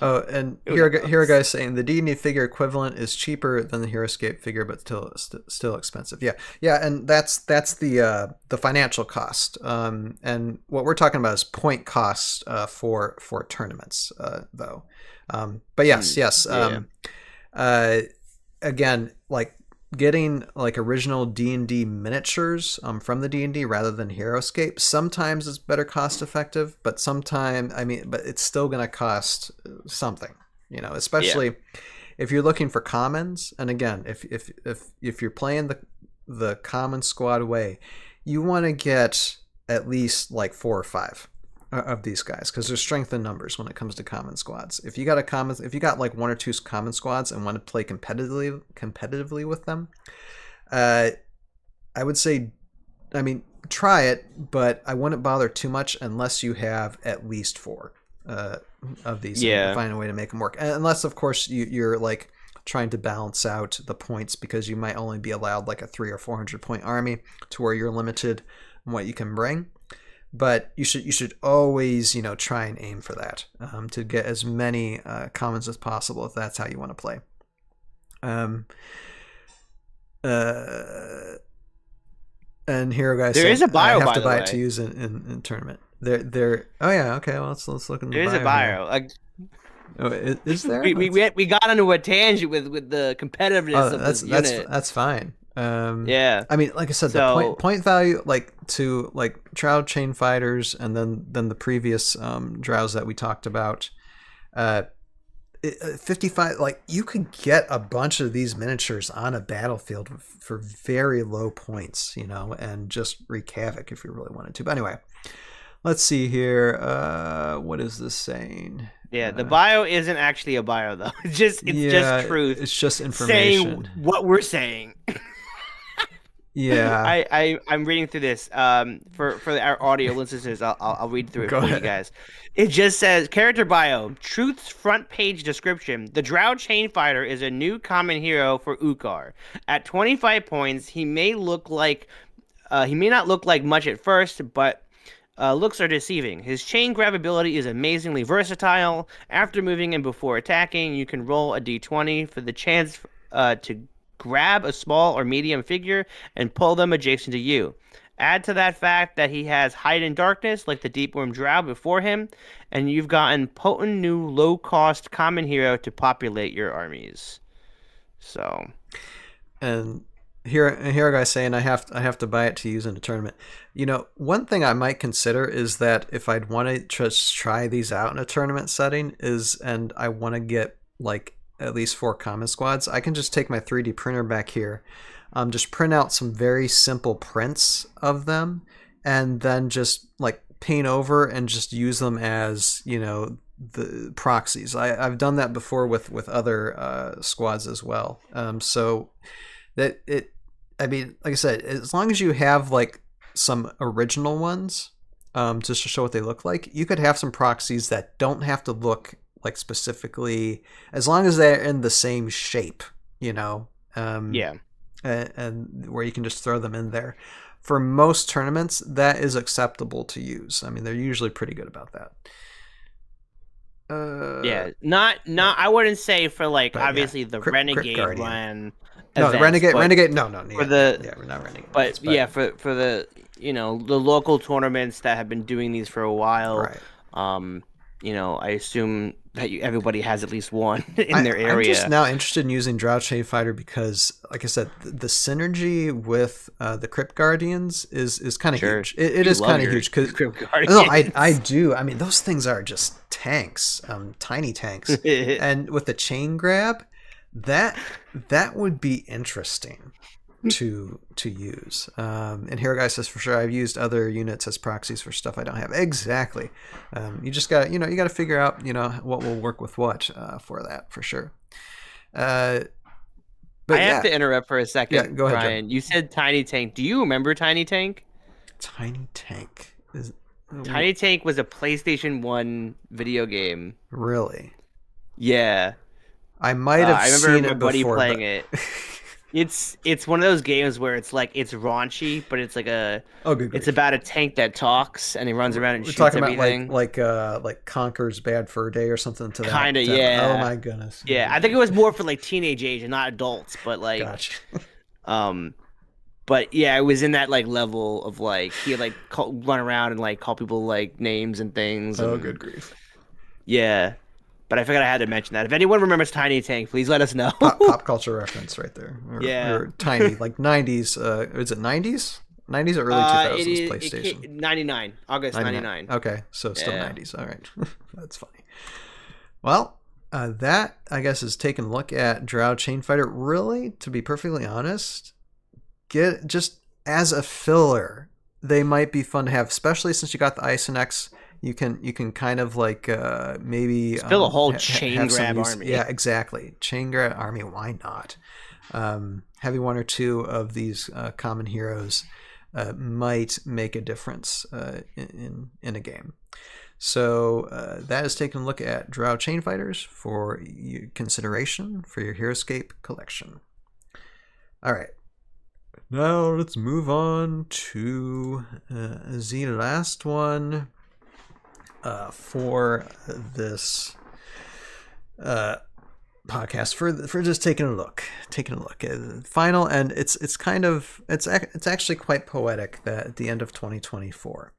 Oh, and here a guy saying the D&D figure equivalent is cheaper than the Heroscape figure, but still expensive. Yeah, and that's the financial cost. And what we're talking about is point cost for tournaments, though. But yes. Again, like getting like original D&D miniatures from the D&D rather than Heroscape sometimes is better cost effective, but but it's still going to cost something, especially if you're looking for commons. And again, if you're playing the common squad way, you want to get at least like 4 or 5 of these guys, because there's strength in numbers when it comes to common squads. If you got like 1 or 2 common squads and want to play competitively with them, I would say, try it, but I wouldn't bother too much unless you have at least 4 of these. And find a way to make them work, unless of course you're like trying to balance out the points, because you might only be allowed like a 300 or 400 point army to where you're limited in what you can bring. But you should always, try and aim for that, to get as many commons as possible if that's how you want to play. And Hero Guy there is a bio, I have by to the buy way. it to use in tournament. There. Oh yeah. Okay. Well, let's look in the bio. There is a bio. Oh, is there? We got onto a tangent with the competitiveness of this unit. That's fine. Yeah. Like I said, the point value, like to like Drow Chainfighters, and then the previous Drows that we talked about, 55. Like you could get a bunch of these miniatures on a battlefield for very low points, and just wreak havoc if you really wanted to. But anyway, let's see here. What is this saying? Yeah, the bio isn't actually a bio though. It's just truth. It's just information. Saying what we're saying. Yeah, I'm reading through this. For our audio listeners, I'll read through it Go for ahead. you guys. It just says character bio, Truth's front page description. The Drow Chainfighter is a new common hero for Ukar. At 25 points, he may not look like much at first, but looks are deceiving. His chain grab ability is amazingly versatile. After moving and before attacking, you can roll a d20 for the chance to grab a small or medium figure and pull them adjacent to you. Add to that fact that he has hide in darkness like the Deepwyrm Drow before him, and you've gotten potent new low-cost common hero to populate your armies. So, and here a guy saying I have to buy it to use in a tournament. One thing I might consider is that if I'd want to just try these out in a tournament setting and I want to get like at least 4 common squads, I can just take my 3D printer back here, just print out some very simple prints of them, and then just like paint over and just use them as the proxies. I've done that before with other squads as well. So that it, like I said, as long as you have like some original ones, just to show what they look like, you could have some proxies that don't have to look like specifically, as long as they're in the same shape, and where you can just throw them in there. For most tournaments, that is acceptable to use. They're usually pretty good about that. not I wouldn't say for like obviously the Renegade Guardian. one. No, the Renegade. No, for the we're not Renegade. But for the the local tournaments that have been doing these for a while. Right. I assume that everybody has at least one in their area. I'm just now interested in using Drow Chainfighter because, like I said, the synergy with the Crypt Guardians is kind of huge. It is kind of huge because I do. Those things are just tanks, tiny tanks, and with the chain grab, that would be interesting to use. And here guy says, for sure I've used other units as proxies for stuff I don't have. Exactly. You just got you got to figure out what will work with what for that, for sure. But I have to interrupt for a second. Yeah, go ahead, Brian. Joe. You said Tiny Tank. Do you remember Tiny Tank? Tiny Tank is Tiny Tank was a PlayStation 1 video game. Really? Yeah. I might have I remember seen my it buddy before, playing but... it. It's one of those games where it's like it's raunchy, but it's like it's about a tank that talks and he runs around and shoots everything. We're talking about like Conker's Bad Fur Day or something to that. Kinda, yeah. Oh my goodness. Yeah, I think it was more for like teenage age and not adults, but like, Gotcha. But yeah, it was in that like level of like he'd like run around and like call people like names and things. Oh, and, good grief. Yeah. But I figured I had to mention that. If anyone remembers Tiny Tank, please let us know. Pop culture reference right there. Yeah. Or tiny, like 90s. Is it 90s? 90s or early 2000s PlayStation? 99. August 99. Okay, so still Yeah. 90s. All right. That's funny. Well, that, I guess, is taking a look at Drow Chainfighter. Really, to be perfectly honest, get just as a filler, they might be fun to have, especially since you got the Isonex. You can kind of like maybe build a whole chain grab army. Yeah, exactly. Chain grab army. Why not? Having one or two of these common heroes might make a difference in a game. So that is taking a look at Drow Chainfighters for your consideration for your Heroscape collection. All right. Now let's move on to the last one for this podcast for just taking a look final, and it's actually quite poetic that at the end of 2024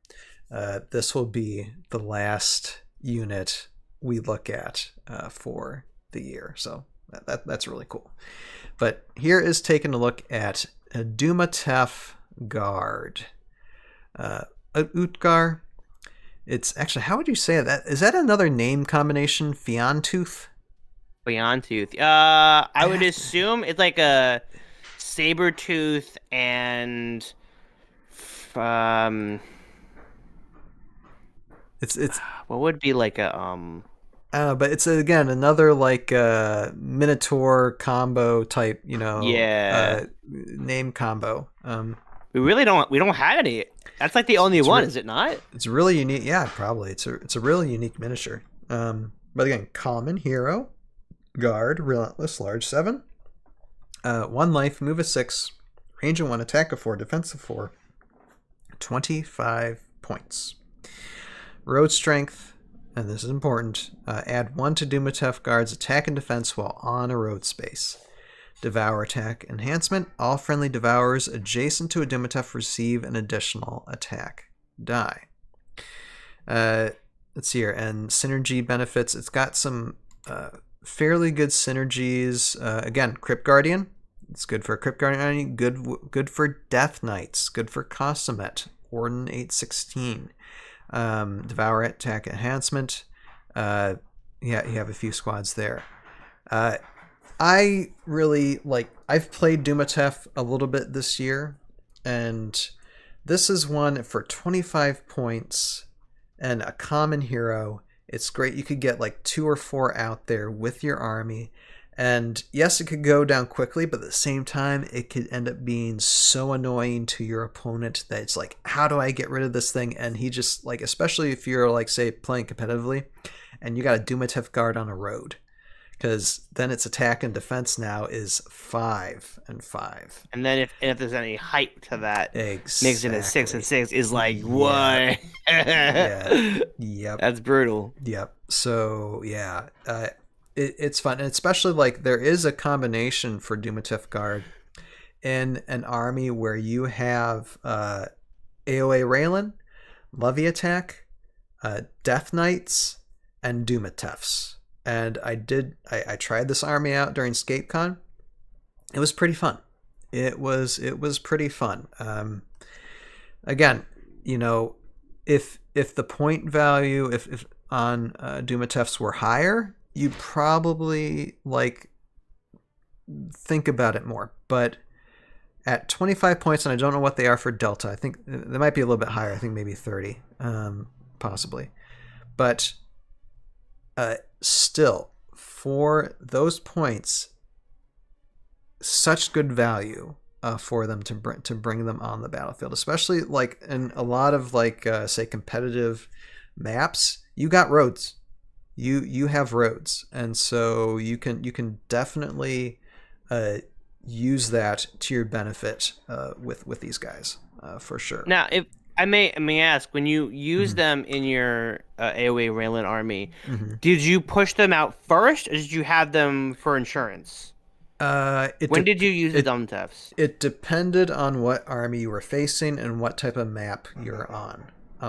this will be the last unit we look at for the year, so that's really cool. But here is taking a look at a Dumutef Guard, Utgar. It's actually, how would you say that? Is that another name combination? Fiontooth? Fiontooth. I would assume it's like a saber tooth and it's what would be like a but it's again another like Minotaur combo type, name combo. we don't have any. That's like the only one, is it not? It's really unique. Yeah, probably. It's a really unique miniature. But again, common hero, guard, relentless, large 7, 1 life, move of 6, range of 1, attack of 4, defense of 4, 25 points. Road strength, and this is important. Add 1 to Dumutef Guard's attack and defense while on a road space. Devour attack enhancement. All friendly devourers adjacent to a Dumutef receive an additional attack die. Let's see here. And synergy benefits. It's got some fairly good synergies. Again, Crypt Guardian. It's good for Crypt Guardian. Good for Death Knights. Good for Kosamet. Warden 816. Devour attack enhancement. Yeah, you have a few squads there. I really I've played Dumutef a little bit this year, and this is one for 25 points and a common hero. It's great. You could get like 2 or 4 out there with your army, and yes, it could go down quickly, but at the same time, it could end up being so annoying to your opponent that it's like, how do I get rid of this thing? And he just especially if you're say playing competitively and you got a Dumutef Guard on a road, because then its attack and defense now is 5 and 5. And then if there's any height to that, exactly. Makes it a 6 and 6 is like, what? Yeah. Yep. That's brutal. Yep. So yeah, it's fun, and especially there is a combination for Dumutef Guard in an army where you have AOA Raylan, Levy Attack, Death Knights, and Dumutefs. And I tried this army out during ScapeCon. It was pretty fun. It was pretty fun. Again, if the point value if on Dumutefs were higher, you'd probably think about it more. But at 25 points, and I don't know what they are for Delta. I think they might be a little bit higher. I think maybe 30, possibly. But still, for those points, such good value for them to bring them on the battlefield, especially in a lot of say competitive maps. You got roads, you have roads, and so you can definitely use that to your benefit with these guys for sure. Now, if I may ask, when you use them in your AOA Raylan army, did you push them out first, or did you have them for insurance? When did you use the Dumutefs? It depended on what army you were facing and what type of map you're on.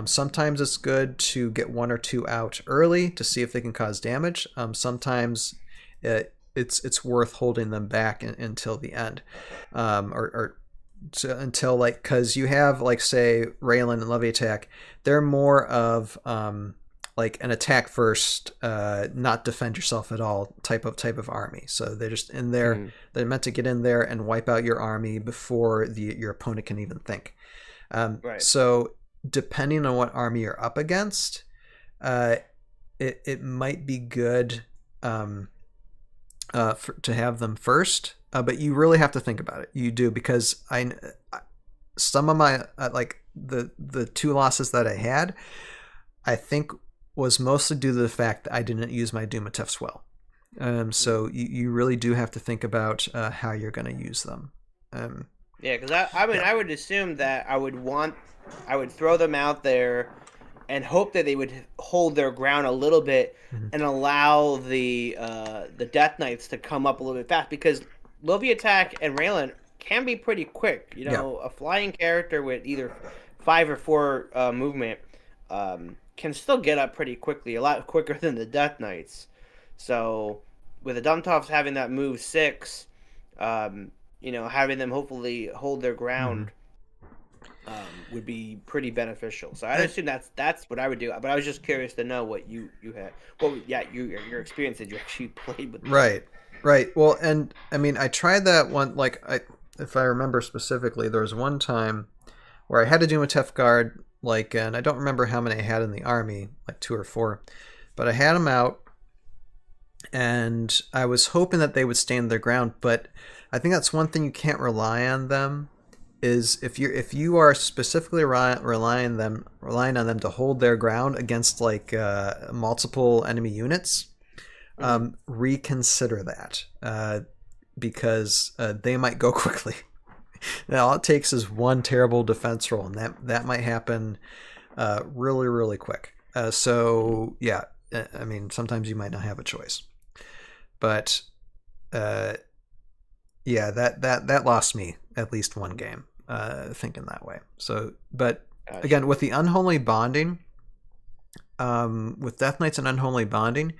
Sometimes it's good to get 1 or 2 out early to see if they can cause damage. Sometimes it's worth holding them back until the end, until like, because you have like say Raylan and Levy Attack, they're more of like an attack first, not defend yourself at all type of army. So they're just in there. They're meant to get in there and wipe out your army before your opponent can even think. Right. So depending on what army you're up against, it might be good to have them first. But you really have to think about it. You do, because some of my like the 2 losses that I had, I think was mostly due to the fact that I didn't use my Dumutefs well. So you really do have to think about how you're going to use them. Yeah, because I would assume that I would throw them out there and hope that they would hold their ground a little bit and allow the Death Knights to come up a little bit fast, because Lovey Attack and Raylan can be pretty quick. You know, a flying character with either 5 or 4 movement can still get up pretty quickly, a lot quicker than the Death Knights. So with the Dumutefs having that move 6, having them hopefully hold their ground would be pretty beneficial. So I assume that's what I would do. But I was just curious to know what you had. Well, yeah, your experience that you actually played with. Right. Well, and I mean, I tried that one. Like, if I remember specifically, there was one time where I had to do a Dumutef Guard. Like, and I don't remember how many I had in the army, like 2 or 4, but I had them out, and I was hoping that they would stand their ground. But I think that's one thing you can't rely on them, is if you are specifically relying on them to hold their ground against like multiple enemy units, reconsider that, because they might go quickly. Now, all it takes is one terrible defense roll, and that might happen really, really quick. So, yeah, I mean, sometimes you might not have a choice. But, yeah, that lost me at least one game, thinking that way. So, but, again, with the Unholy Bonding, with Death Knights and Unholy Bonding,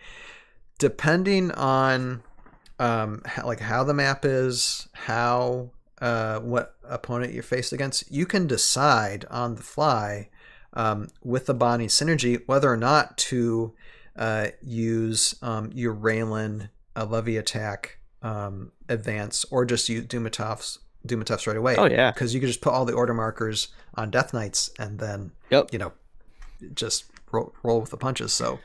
depending on how the map is, what opponent you're faced against, you can decide on the fly with the bonding synergy whether or not to use your Raylan Levy Attack advance, or just use Dumutefs right away. Oh yeah, because you can just put all the order markers on Death Knights and then just roll with the punches. So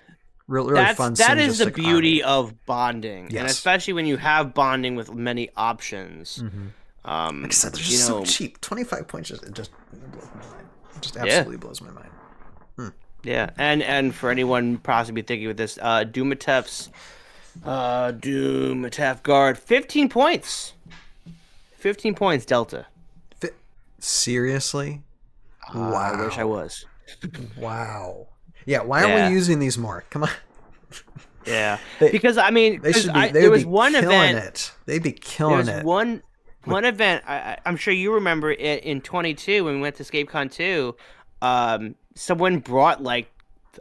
really fun. That is the beauty of bonding, yes. And especially when you have bonding with many options. Like I said, they're just so cheap. 25 points just blows my mind. It just absolutely blows my mind. Yeah, and for anyone possibly thinking with this, Dumutef's Dumutef Guard, 15 points. 15 points delta. Seriously? Wow. I wish I was. Wow. Yeah, why aren't we using these more? Come on. Yeah. Because, I mean, there was one event. They'd be killing it. One event, I'm sure you remember it in 22 when we went to EscapeCon 2, someone brought like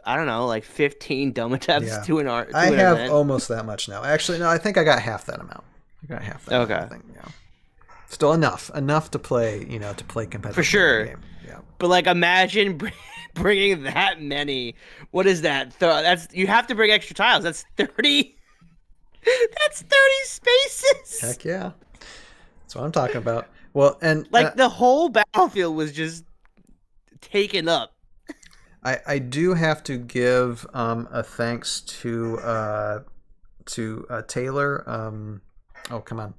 15 Dumutefs to an art. I have event. Almost that much now. Actually, no, I think I got half that amount. Okay. I think, still enough to play, to play competitive. For sure. Game. Yeah. But like, imagine bringing that many. What is that? You have to bring extra tiles. That's 30. That's 30 spaces. Heck yeah. That's what I'm talking about. Well, and the whole battlefield was just taken up. I do have to give a thanks to Taylor. Oh, come on,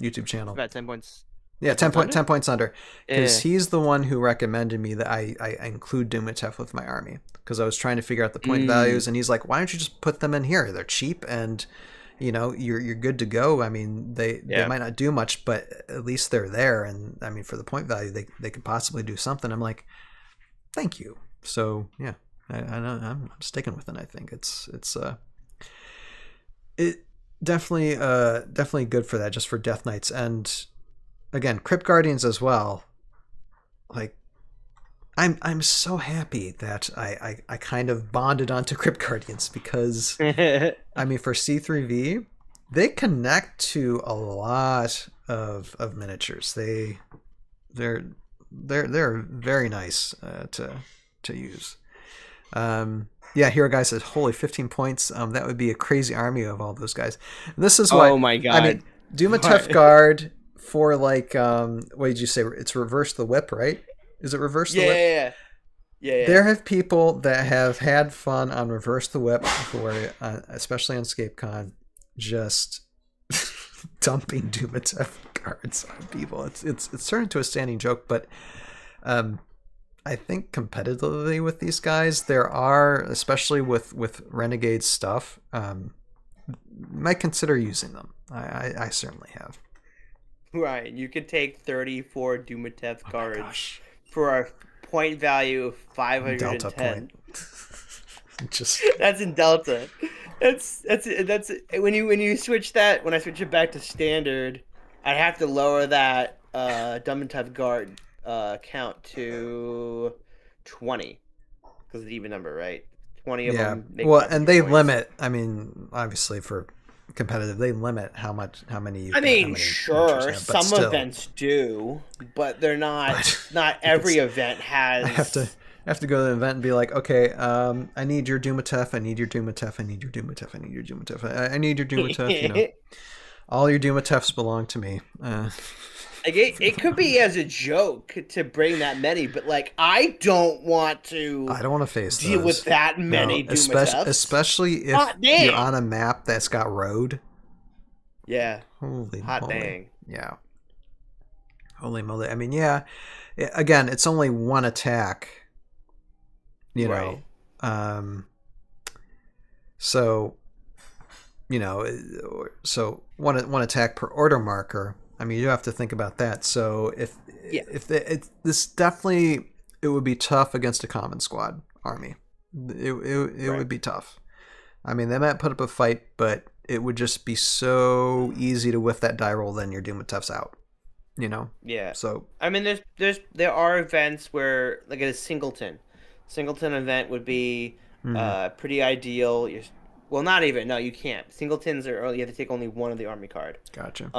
YouTube channel. About 10 points. Yeah, 10 points under. Because he's the one who recommended me that I include Dumutef with my army, because I was trying to figure out the point values, and he's like, "Why don't you just put them in here? They're cheap and." You're good to go. I mean, they might not do much, but at least they're there. And I mean, for the point value, they could possibly do something. I'm like, thank you. So yeah, I know I'm sticking with it. I think it's definitely good for that, just for Death Knights, and again, Crypt Guardians as well. Like, I'm so happy that I kind of bonded onto Crypt Guardians because I mean for C3V they connect to a lot of miniatures. They're very nice to use. Yeah, Hero Guy says, holy 15 points. That would be a crazy army of all those guys. And this is why. Oh my god! I mean, Dumutef Guard for like what did you say? It's reverse the whip, right? Is it reverse the whip? Yeah. There have people that have had fun on reverse the whip before, especially on ScapeCon, just dumping Dumutef Guards on people. It's turned into a standing joke, but I think competitively with these guys, there are, especially with Renegade stuff, might consider using them. I certainly have. Right, you could take 34 Dumutef Guards for a point value of 510. Delta point. Just that's in Delta. That's when you switch that. When I switch it back to standard, I'd have to lower that Dumutef Guard count to 20 because it's an even number, right? 20 of them. Well, and they limit. I mean, obviously for competitive, they limit how many. You sure, some events do, but they're not. Not every event has. I have to go to the event and be like, okay, I need your Dumutef, I need your Dumutef, I need your Dumutef, I need your Dumutef, I need your Dumutef. You know, all your Dumutefs belong to me. It could be as a joke to bring that many, but like I don't want to face deal with that many Dumutefs. Especially if you're on a map that's got road. Yeah. Holy hot moly. dang. Yeah. Holy moly. I mean, yeah. Again, it's only one attack. You know. Right. So, you know, so one attack per order marker. I mean, you have to think about that. So this definitely, it would be tough against a common squad army. It would be tough. I mean, they might put up a fight, but it would just be so easy to whiff that die roll. Then your Dumutef's out. You know. Yeah. So I mean, there are events where like at a singleton event would be pretty ideal. Well, not even. No, you can't. Singletons are you have to take only one of the army card. Gotcha.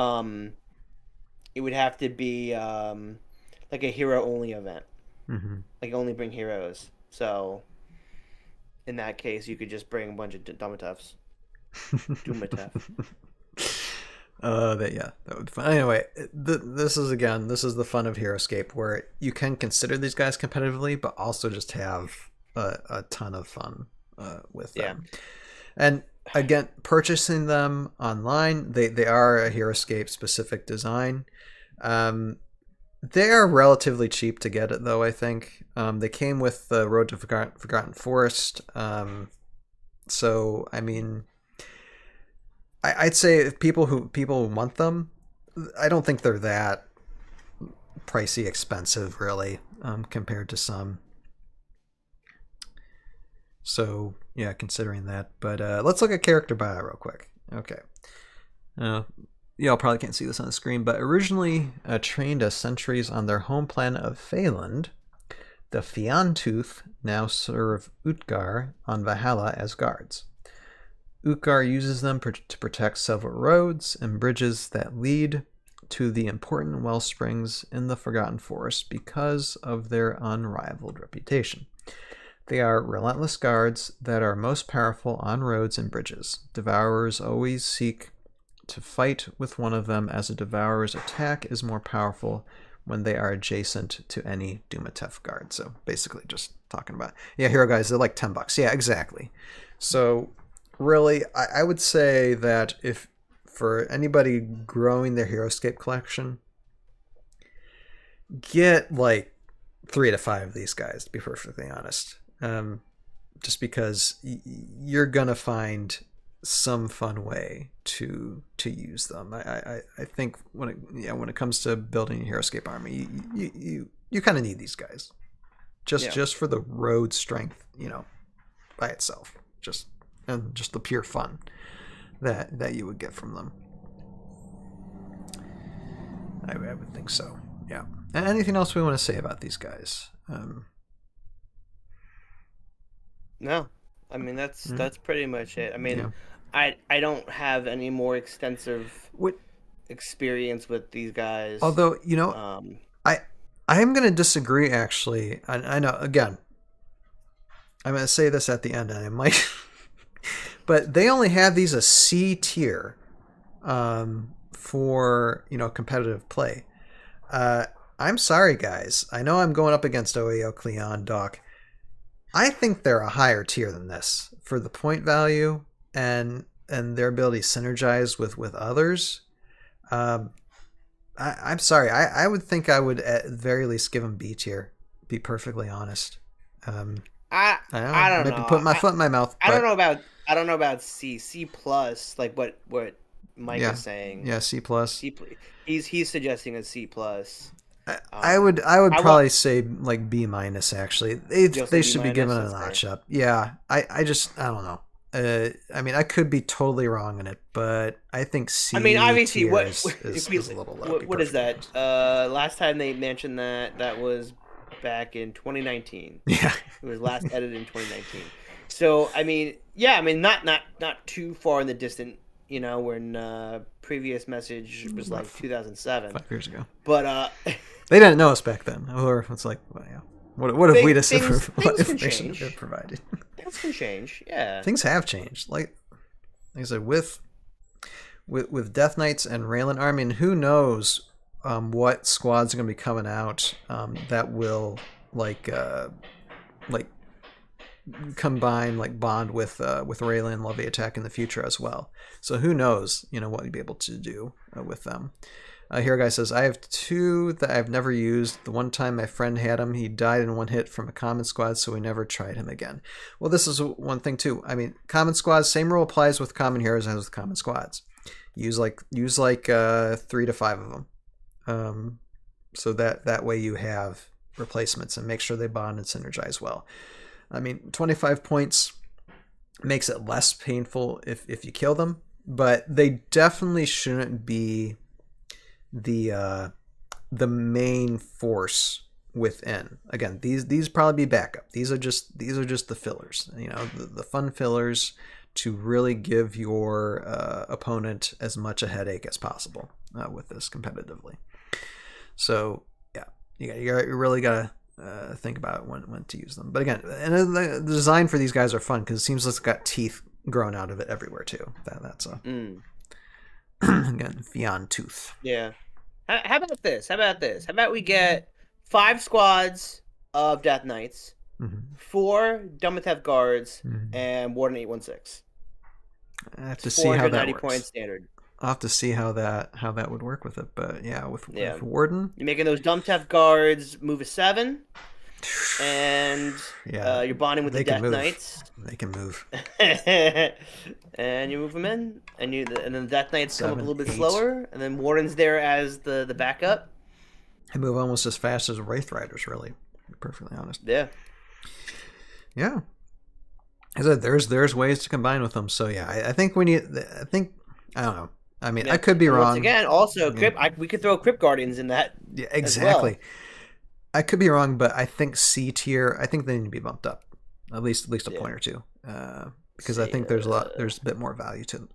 It would have to be like a hero only event. Mm-hmm. Like only bring heroes. So in that case, you could just bring a bunch of Dumutefs. Dumutef. That would be fun. Anyway, this is the fun of Heroscape, where you can consider these guys competitively, but also just have a ton of fun with them. And again, purchasing them online, they are a Heroscape specific design. They are relatively cheap to get it, though. I think they came with the Road to Forgotten Forest. So I mean, I'd say if people want them, I don't think they're that pricey expensive, really, compared to some. So yeah, considering that. But let's look at character bio real quick. Okay. Y'all probably can't see this on the screen, but originally trained as sentries on their home planet of Phaland, the Fiantooth now serve Utgar on Valhalla as guards. Utgar uses them to protect several roads and bridges that lead to the important well springs in the Forgotten Forest because of their unrivaled reputation. They are relentless guards that are most powerful on roads and bridges. Devourers always seek to fight with one of them, as a Devourer's attack is more powerful when they are adjacent to any Dumutef guard. So basically just talking about, hero guys, they're like $10. Yeah, exactly. So really, I would say that if for anybody growing their Heroscape collection, get like 3 to 5 of these guys, to be perfectly honest. Just because you're gonna find some fun way to use them. I think when it comes to building a Heroscape army, you kind of need these guys, just for the road strength, by itself, just the pure fun that you would get from them. I would think so. Yeah. And anything else we want to say about these guys? No, I mean that's pretty much it. I mean, Yeah. I don't have any more extensive What, experience with these guys. although, Um, I I am going to disagree, actually. I know, again, I'm going to say this at the end, and I might, but they only have these a C tier for, competitive play. I'm sorry, guys. I know I'm going up against OEO, Cleon, Doc. I think they're a higher tier than this for the point value and their ability to synergize with others. I'm sorry. I would think I would at the very least give them B tier. Be perfectly honest. I don't maybe know. put my foot in my mouth. I don't know about C plus, like what Mike Yeah. is saying. Yeah, C plus. He's suggesting a C plus. I would probably say like B minus, actually. They B should be given a notch up. Yeah. I don't know. I mean, I could be totally wrong in it, but I think C. I mean, obviously, tier what is if a we, little low. what is that? Last time they mentioned that was back in 2019. Yeah. It was last edited in 2019. So I mean, yeah, I mean, not too far in the distant. When previous message was like 2007, 5 years ago. But they didn't know us back then. Or it's like, well, yeah. What if we just what things can information change. have provided? Things can change. Yeah. Things have changed. Like I said, with Death Knights and Raylan Army, and who knows what squads are going to be coming out that will like combine, like bond with Raylan Levy Attack in the future as well. So who knows, what you'd be able to do with them. Here, a guy says, I have 2 that I've never used. The one time my friend had him, he died in 1 hit from a common squad, so we never tried him again. Well, this is one thing too. I mean, common squads, same rule applies with common heroes as with common squads. Use 3 to 5 of them, so that way you have replacements and make sure they bond and synergize well. I mean, 25 points makes it less painful if you kill them, but they definitely shouldn't be the main force within. Again, these probably be backup. These are just the fillers. The fun fillers to really give your opponent as much a headache as possible with this competitively. So yeah, you really gotta think about when to use them. But again, and the design for these guys are fun because it seems like it's got teeth growing out of it everywhere too. That's a again, Fion tooth. Yeah. How about this? How about we get 5 squads of Death Knights, 4 Dumutef Guards, and Warden 816. I have to see how that works. Point standard. I'll have to see how that would work with it. But yeah, with Warden, you're making those Dumutef Guards move a 7, and you're bonding with the Death Knights. They can move. And you move them in, and then the Death Knights 7, come up a little bit 8. slower, and then Warden's there as the backup. They move almost as fast as Wraith Riders, really. To be perfectly honest. Yeah. Yeah. As I said, there's ways to combine with them. So yeah, I think we need. I don't know. I mean, I could be wrong. Once again, also we could throw Crypt Guardians in that. Yeah, exactly. As well. I could be wrong, but I think C tier. I think they need to be bumped up, at least a point or two, because I think there's a bit more value to them.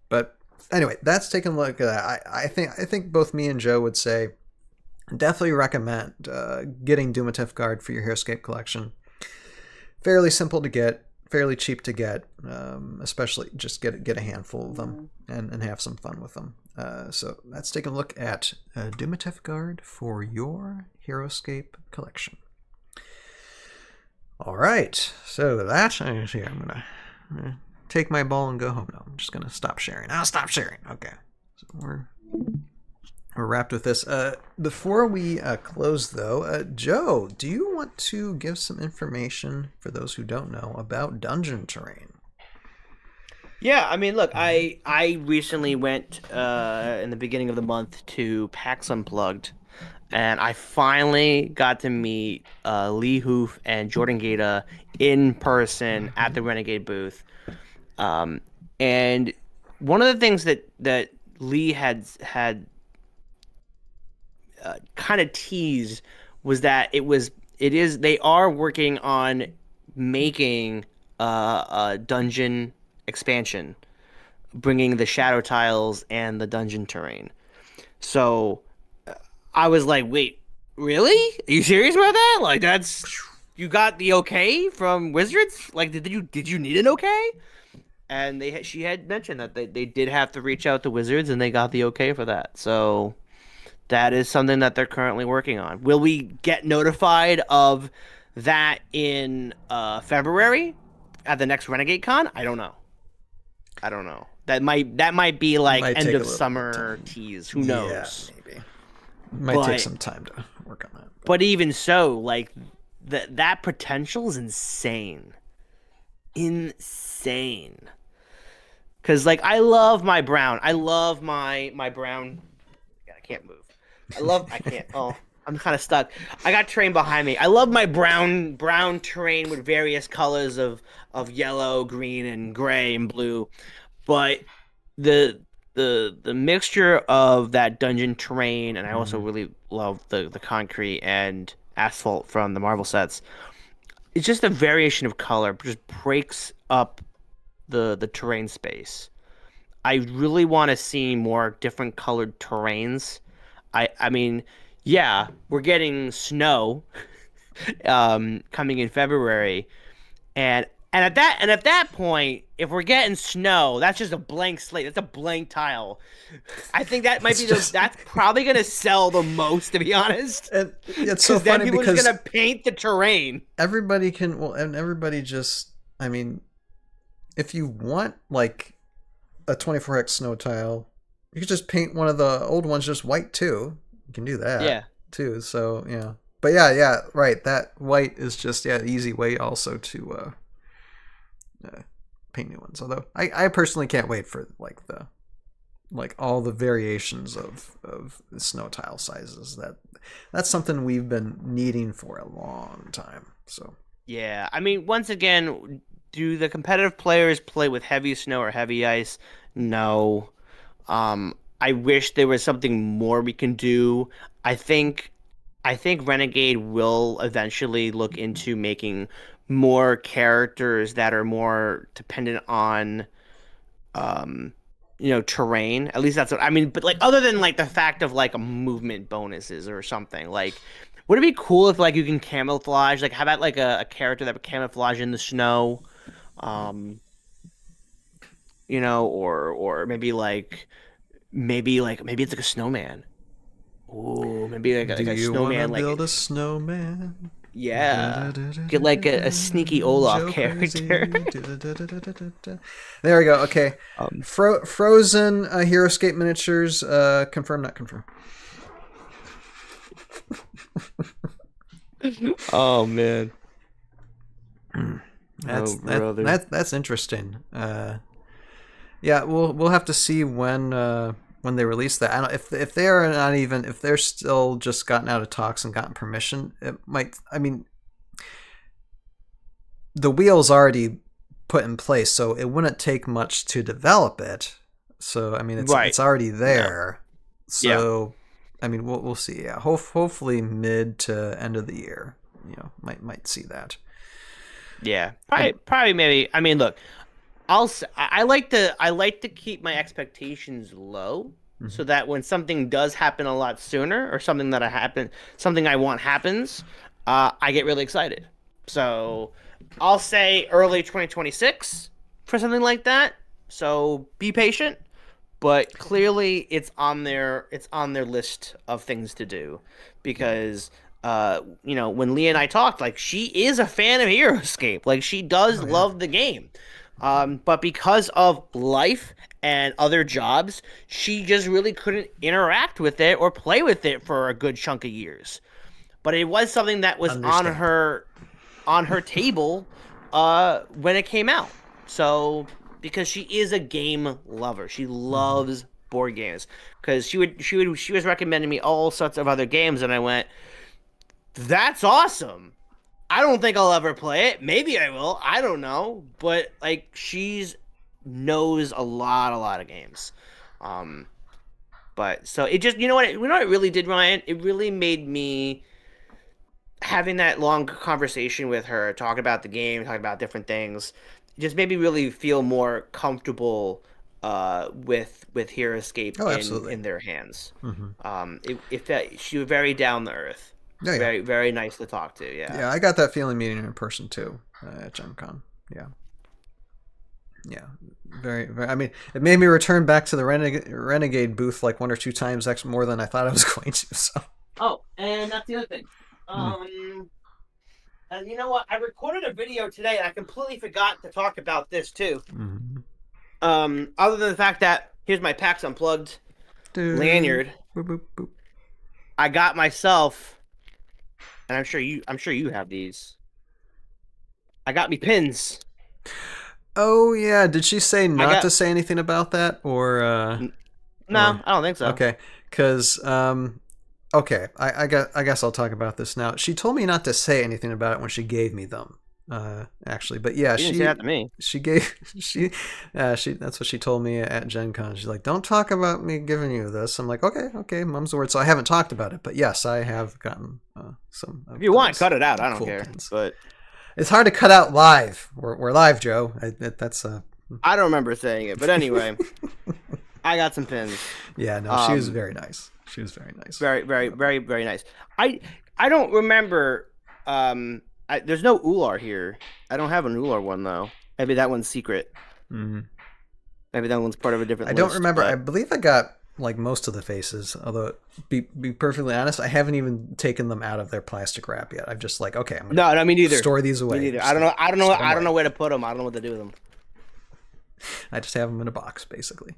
But anyway, that's taking a look at that. I think both me and Joe would say definitely recommend getting Dumutef Guard for your Heroscape collection. Fairly simple to get, fairly cheap to get, especially just get a handful of them and have some fun with them. So let's take a look at Dumutef Guard for your Heroscape collection. All right, so that I'm gonna take my ball and go home. No, I'm just gonna stop sharing. I'll stop sharing. Okay, so we're wrapped with this. Before we close, though, Joe, do you want to give some information for those who don't know about dungeon terrain? Yeah, I mean, look, I recently went in the beginning of the month to PAX Unplugged, and I finally got to meet Lee Hoof and Jordan Gata in person at the Renegade booth. And one of the things that Lee had kind of teased was that they are working on making dungeon expansion, bringing the shadow tiles and the dungeon terrain. So I was like, wait, really? Are you serious about that? Like, that's you got the okay from Wizards? Like, did you need an okay? And she had mentioned that they did have to reach out to Wizards, and they got the okay for that. So that is something that they're currently working on. Will we get notified of that in February at the next Renegade Con? I don't know. That might be like Might end take of a little summer tease. Who knows? Yeah, maybe. Might take some time to work on that. But even so, like that potential is insane. Insane. Cause like I love my brown. I love my brown. God, I can't move. I can't. Oh, I'm kind of stuck. I got terrain behind me. I love my brown terrain with various colors of yellow, green, and gray and blue. But the mixture of that dungeon terrain, and I also really love the concrete and asphalt from the Marvel sets. It's just a variation of color, just breaks up the terrain space. I really want to see more different colored terrains. I mean, yeah, we're getting snow coming in February, and at that point, if we're getting snow, that's just a blank slate. That's a blank tile. I think that might be that's probably gonna sell the most, to be honest. And it's so funny then because just gonna paint the terrain. Everybody can and everybody just. I mean, if you want like a 24x snow tile, you could just paint one of the old ones just white too. You can do that too. So yeah, but yeah, right. That white is just easy way also to paint new ones. Although I personally can't wait for like all the variations of snow tile sizes. That's something we've been needing for a long time. So yeah, I mean, once again, do the competitive players play with heavy snow or heavy ice? No. I wish there was something more we can do. I think Renegade will eventually look into making more characters that are more dependent on terrain. At least that's what I mean, but like other than like the fact of like a movement bonuses or something. Like would it be cool if like you can camouflage? Like how about like a character that would camouflage in the snow? Or maybe it's like a snowman. Ooh, maybe like a snowman. Like build a snowman. Yeah, get like a sneaky Olaf character. There we go. Okay, Frozen Heroscape miniatures. Confirm, not confirm. Oh man, that's interesting. Yeah, we'll have to see when they release that. I don't if they are not even if they're still just gotten out of talks and gotten permission. It might. I mean, the wheel's already put in place, so it wouldn't take much to develop it. So I mean, it's already there. Yeah. So I mean, we'll see. Yeah, hopefully mid to end of the year. Might see that. Yeah, probably maybe. I mean, look. I like to keep my expectations low so that when something does happen a lot sooner or something I want happens, I get really excited. So I'll say early 2026 for something like that. So be patient, but clearly it's on their list of things to do because when Leah and I talked, like she is a fan of Heroscape, like she does love the game. But because of life and other jobs, she just really couldn't interact with it or play with it for a good chunk of years. But it was something that was on her table when it came out. So because she is a game lover, she loves board games. Because she was recommending me all sorts of other games, and I went, "That's awesome. I don't think I'll ever play it. Maybe I will. I don't know." But like she's knows a lot of games. But so it just it really did, Ryan. It really made me having that long conversation with her, talking about the game, talking about different things, just made me really feel more comfortable with Heroscape Oh, absolutely. in their hands. Mm-hmm. It felt she was very down to earth, Yeah, yeah. very very nice to talk to. Yeah. Yeah, I got that feeling meeting her in person too at Gen Con. Yeah. Yeah. Very, very. I mean, it made me return back to the Renegade booth like 1 or 2 times more than I thought I was going to. So. Oh, and that's the other thing. And you know what? I recorded a video today, and I completely forgot to talk about this too. Mm-hmm. Other than the fact that here's my PAX Unplugged lanyard. Boop, boop, boop. I got myself, and I'm sure you have these. I got me pins. Oh yeah, did she say not to say anything about that, or? No, I don't think so. Okay, because okay, I guess I'll talk about this now. She told me not to say anything about it when she gave me them. Actually, but yeah, she didn't say that to me. That's what she told me at Gen Con. She's like, "Don't talk about me giving you this." I'm like, "Okay, mom's word." So I haven't talked about it, but yes, I have gotten some. If you want, cut it out. I don't care. Pins. But it's hard to cut out live. We're live, Joe. That's I don't remember saying it, but anyway, I got some pins. Yeah, no, she was very nice. She was very nice. Very, very, very, very nice. I don't remember. There's no Ular here. I don't have an Ular one though. Maybe that one's secret. Mm-hmm. Maybe that one's part of a different. I don't remember. But I believe I got like most of the faces. Although, be perfectly honest, I haven't even taken them out of their plastic wrap yet. I'm just like, okay, I'm gonna no, me neither. Store these away. Me neither. I don't know where to put them. I don't know what to do with them. I just have them in a box, basically.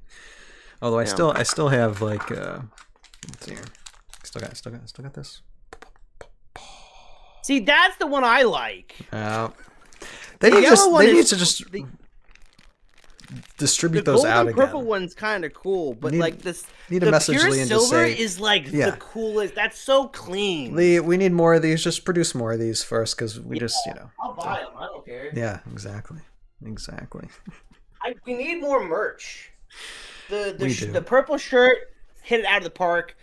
Although I still have like, let's see here. Still got this. See, that's the one I like. They need to just distribute those out again. The purple one's kind of cool, but like this, need a message pure Lee silver is like the coolest. That's so clean. Lee, we need more of these. Just produce more of these first, because we just I'll buy them. I don't care. Yeah, exactly. We need more merch. The purple shirt hit it out of the park.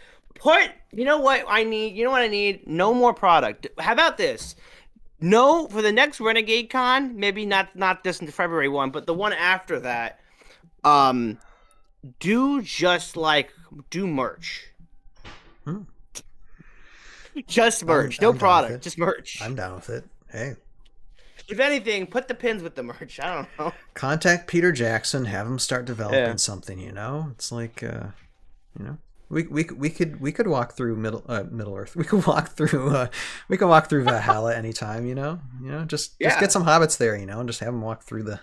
You know what I need? You know what I need? No more product. How about this? No, for the next Renegade Con, maybe not this in the February one, but the one after that, do merch. Just merch. No product, just merch. I'm down with it. Hey. If anything, put the pins with the merch. I don't know. Contact Peter Jackson, have him start developing something, It's like We could walk through Middle Earth. We could walk through Valhalla anytime. Just get some hobbits there, and just have them walk through the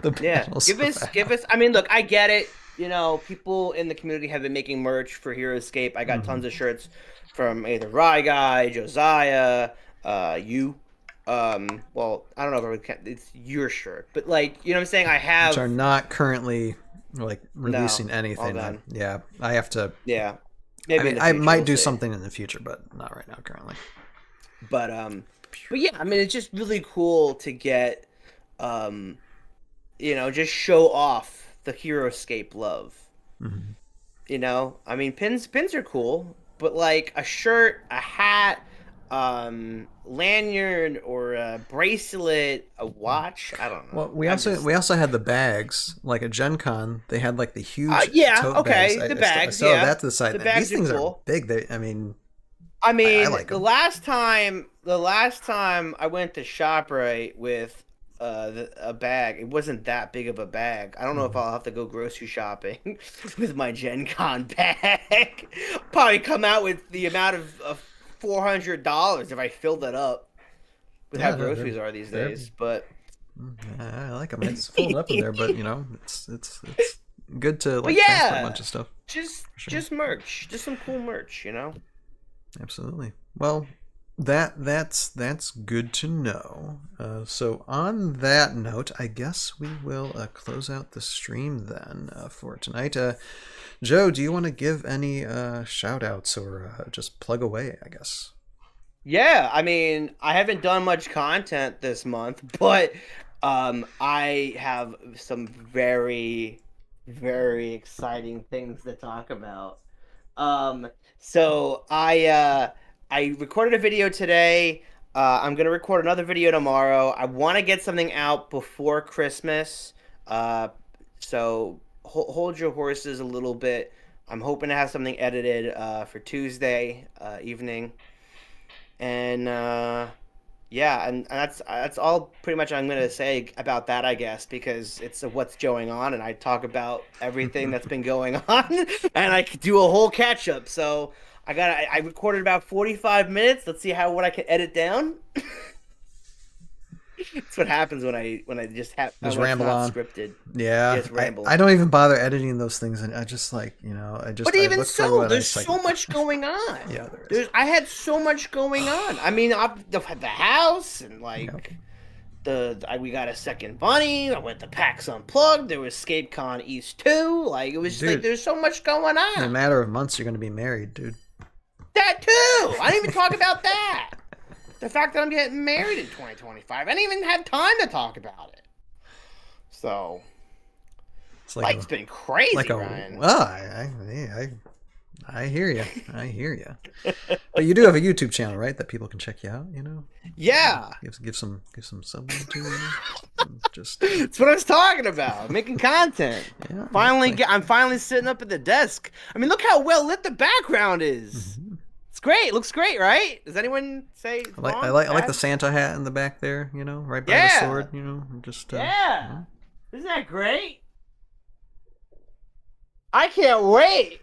battles. Give us. I mean, look, I get it. People in the community have been making merch for Heroscape. I got tons of shirts from either Rye Guy, Josiah, you. Well, I don't know if it's your shirt, but like, you know what I'm saying? I have. Which are not currently like releasing anything. I have to. Yeah, maybe I might do something in the future, but not right now currently. But yeah, I mean, it's just really cool to get, just show off the Heroscape love. Mm-hmm. I mean, pins are cool, but like a shirt, a hat, lanyard or a bracelet, a watch, I don't know. Well, we also had the bags, like at Gen Con. They had like the huge tote bags. The bags. I saw that to the side. The bags These things cool. are big. I mean, I like the them. last time I went to ShopRite with a bag, it wasn't that big of a bag. I don't know if I'll have to go grocery shopping with my Gen Con bag. Probably come out with the amount of $400 if I filled it up with how groceries are these days. But I like them. It's folded up in there, but it's good to transport a bunch of stuff. Just merch, just some cool merch, Absolutely. Well, that's good to know. So on that note, I guess we will close out the stream then for tonight. Joe, do you want to give any shout outs or just plug away, I guess? Yeah, I mean, I haven't done much content this month, but I have some very, very exciting things to talk about. So I I recorded a video today. I'm gonna record another video tomorrow. I want to get something out before Christmas. So hold your horses a little bit. I'm hoping to have something edited for Tuesday evening, and yeah, and that's all pretty much I'm gonna say about that, I guess, because it's what's going on, and I talk about everything that's been going on, and I could do a whole catch up. So I recorded about 45 minutes. Let's see what I can edit down. That's what happens when I just ramble on. Scripted. Yeah, just ramble. I don't even bother editing those things, and I just I just. But even so, there's so much going on. Yeah, there is. I had so much going on. I mean, the house and we got a second bunny. I went to PAX Unplugged. There was ScapeCon East 2. Like, it was just like there's so much going on. In a matter of months, you're going to be married, dude. That too. I didn't even talk about that. The fact that I'm getting married in 2025. I didn't even have time to talk about it. So, it's like life's been crazy, Ryan. Well, I hear you. I hear you. But you do have a YouTube channel, right? That people can check you out. Yeah. Give some sub to. Just. That's what I was talking about. Making content. Yeah. I'm finally sitting up at the desk. I mean, look how well lit the background is. Mm-hmm. It's great. It looks great, right? Does anyone say? I like the Santa hat in the back there. Right by the sword. Just. Yeah. Isn't that great? I can't wait.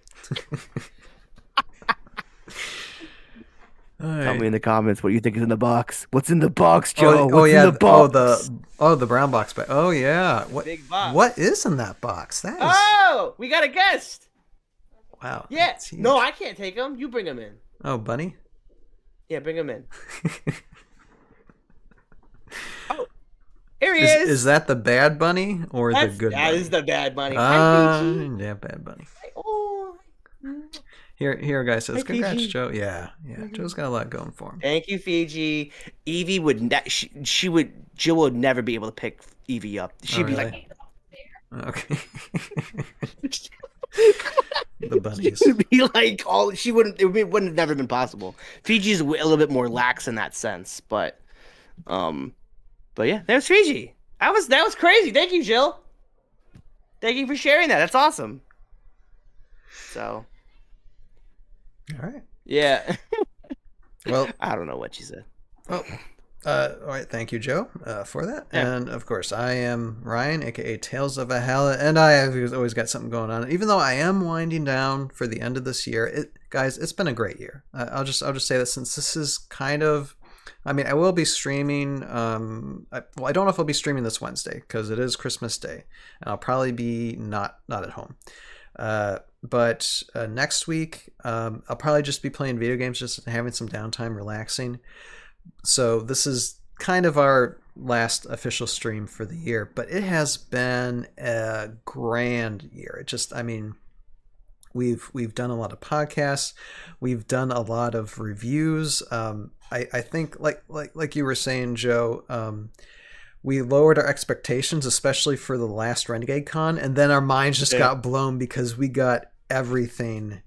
Right. Tell me in the comments what you think is in the box. What's in the box, Joe? What's in the box? The brown box. Oh yeah. Big box. What is in that box? That is. Oh, we got a guest. Wow. Yeah. No, I can't take him. You bring him in. Oh, Bunny. Yeah, bring him in. Oh, here he is. Is that the bad bunny or the good bunny? That is the bad bunny. Yeah, bad bunny. Oh. Here, guy says, "Congrats, Fiji. Joe." Yeah. Joe's got a lot going for him. Thank you, Fiji. Evie would Jill would never be able to pick Evie up. She'd be really? Okay. The bunnies. She would be like she wouldn't. It wouldn't have never been possible. Fiji's a little bit more lax in that sense, but yeah, there's Fiji. That was crazy. Thank you, Jill. Thank you for sharing that. That's awesome. So. All right. Yeah. Well, I don't know what she said. Oh. All right, thank you, Joe, for that. Yeah. And of course, I am Ryan, aka Tales of Valhalla, and I have always got something going on. Even though I am winding down for the end of this year, guys, it's been a great year. I'll just say that since this is kind of, I mean, I will be streaming. I don't know if I'll be streaming this Wednesday because it is Christmas Day, and I'll probably be not at home. But next week, I'll probably just be playing video games, just having some downtime, relaxing. So this is kind of our last official stream for the year, but it has been a grand year. We've done a lot of podcasts, we've done a lot of reviews. I think like you were saying, Joe, we lowered our expectations, especially for the last Renegade Con, and then our minds just got blown because we got everything.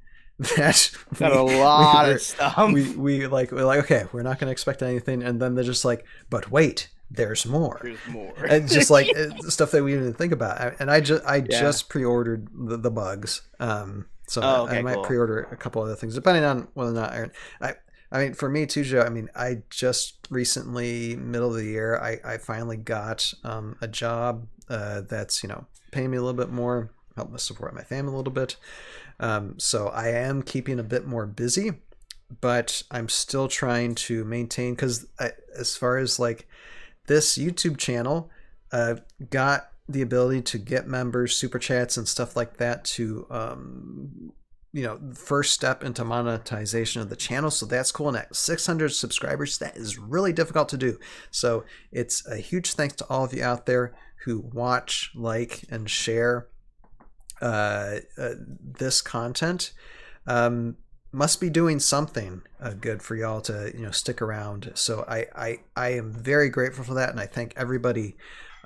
Got a lot of stuff. We're like, okay, we're not going to expect anything, and then they're just like, but wait, there's more. There's more. And just like stuff that we didn't think about. And I just pre-ordered the bugs. So I might pre-order a couple other things depending on whether or not I mean, for me too, Joe. I mean, I just recently, middle of the year, I finally got a job that's paying me a little bit more, help me support my family a little bit. So I am keeping a bit more busy, but I'm still trying to maintain, because as far as like this YouTube channel got the ability to get members, super chats, and stuff like that to first step into monetization of the channel. So that's cool. And at 600 subscribers, that is really difficult to do. So it's a huge thanks to all of you out there who watch, like, and share this content. Must be doing something good for y'all to stick around. So I am very grateful for that, and I thank everybody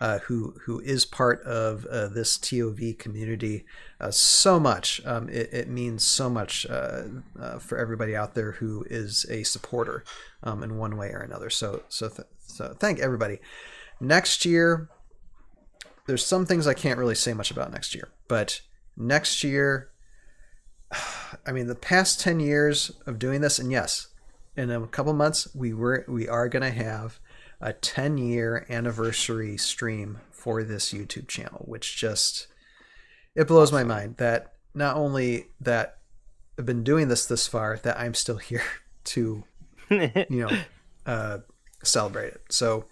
who is part of this ToV community so much. It means so much for everybody out there who is a supporter in one way or another. So thank everybody. Next year, there's some things I can't really say much about next year, but next year, I mean, the past 10 years of doing this, and yes, in a couple months, we are going to have a 10-year anniversary stream for this YouTube channel, which just, it blows my mind that not only that I've been doing this far, that I'm still here to, celebrate it. So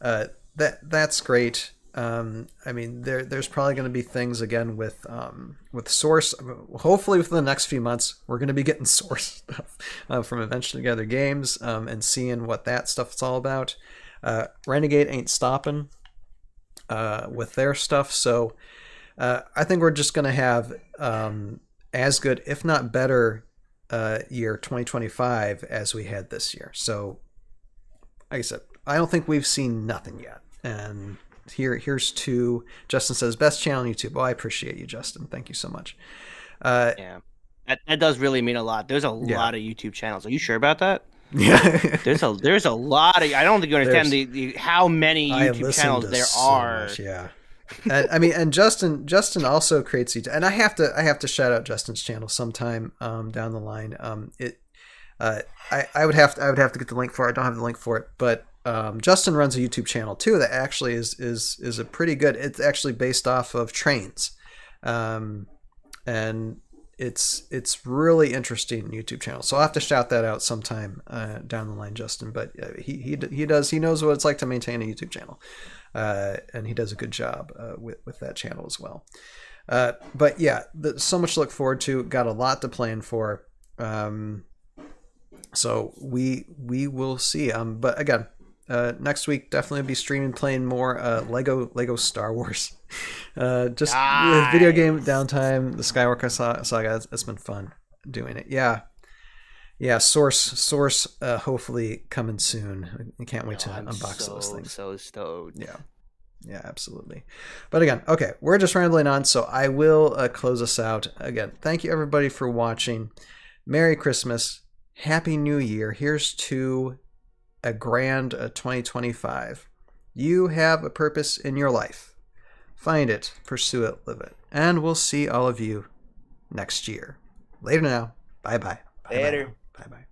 that's great. I mean, there's probably going to be things again with Source. Hopefully, within the next few months, we're going to be getting Source stuff from Adventure Together Games and seeing what that stuff's all about. Renegade ain't stopping with their stuff, so I think we're just going to have as good, if not better, year 2025 as we had this year. So, like I said, I don't think we've seen nothing yet, and here's to Justin says best channel on YouTube. Oh, I appreciate you, Justin. Thank you so much. Yeah, that does really mean a lot. There's a lot of YouTube channels. Are you sure about that? Yeah. there's a lot of. I don't think you understand how many YouTube channels there are. Much, yeah. I mean, and Justin also creates YouTube, and I have to shout out Justin's channel sometime down the line. I would have to get the link for it. I don't have the link for it, but Justin runs a YouTube channel too that actually is a pretty good. It's actually based off of trains, and it's really interesting YouTube channel. So I'll have to shout that out sometime down the line, Justin. But he knows what it's like to maintain a YouTube channel, and he does a good job with that channel as well. But yeah, so much to look forward to. Got a lot to plan for. So we will see. But again, next week definitely be streaming, playing more Lego Star Wars. Just video game downtime, the Skywalker saga. It's been fun doing it. Yeah. Source. Hopefully coming soon. I can't wait to unbox those things. So stoked. Yeah, absolutely. But again, okay, we're just rambling on, so I will close us out. Again, thank you everybody for watching. Merry Christmas. Happy New Year. Here's to a grand 2025. You have a purpose in your life. Find it, pursue it, live it. And we'll see all of you next year. Later now. Bye-bye. Later. Bye-bye.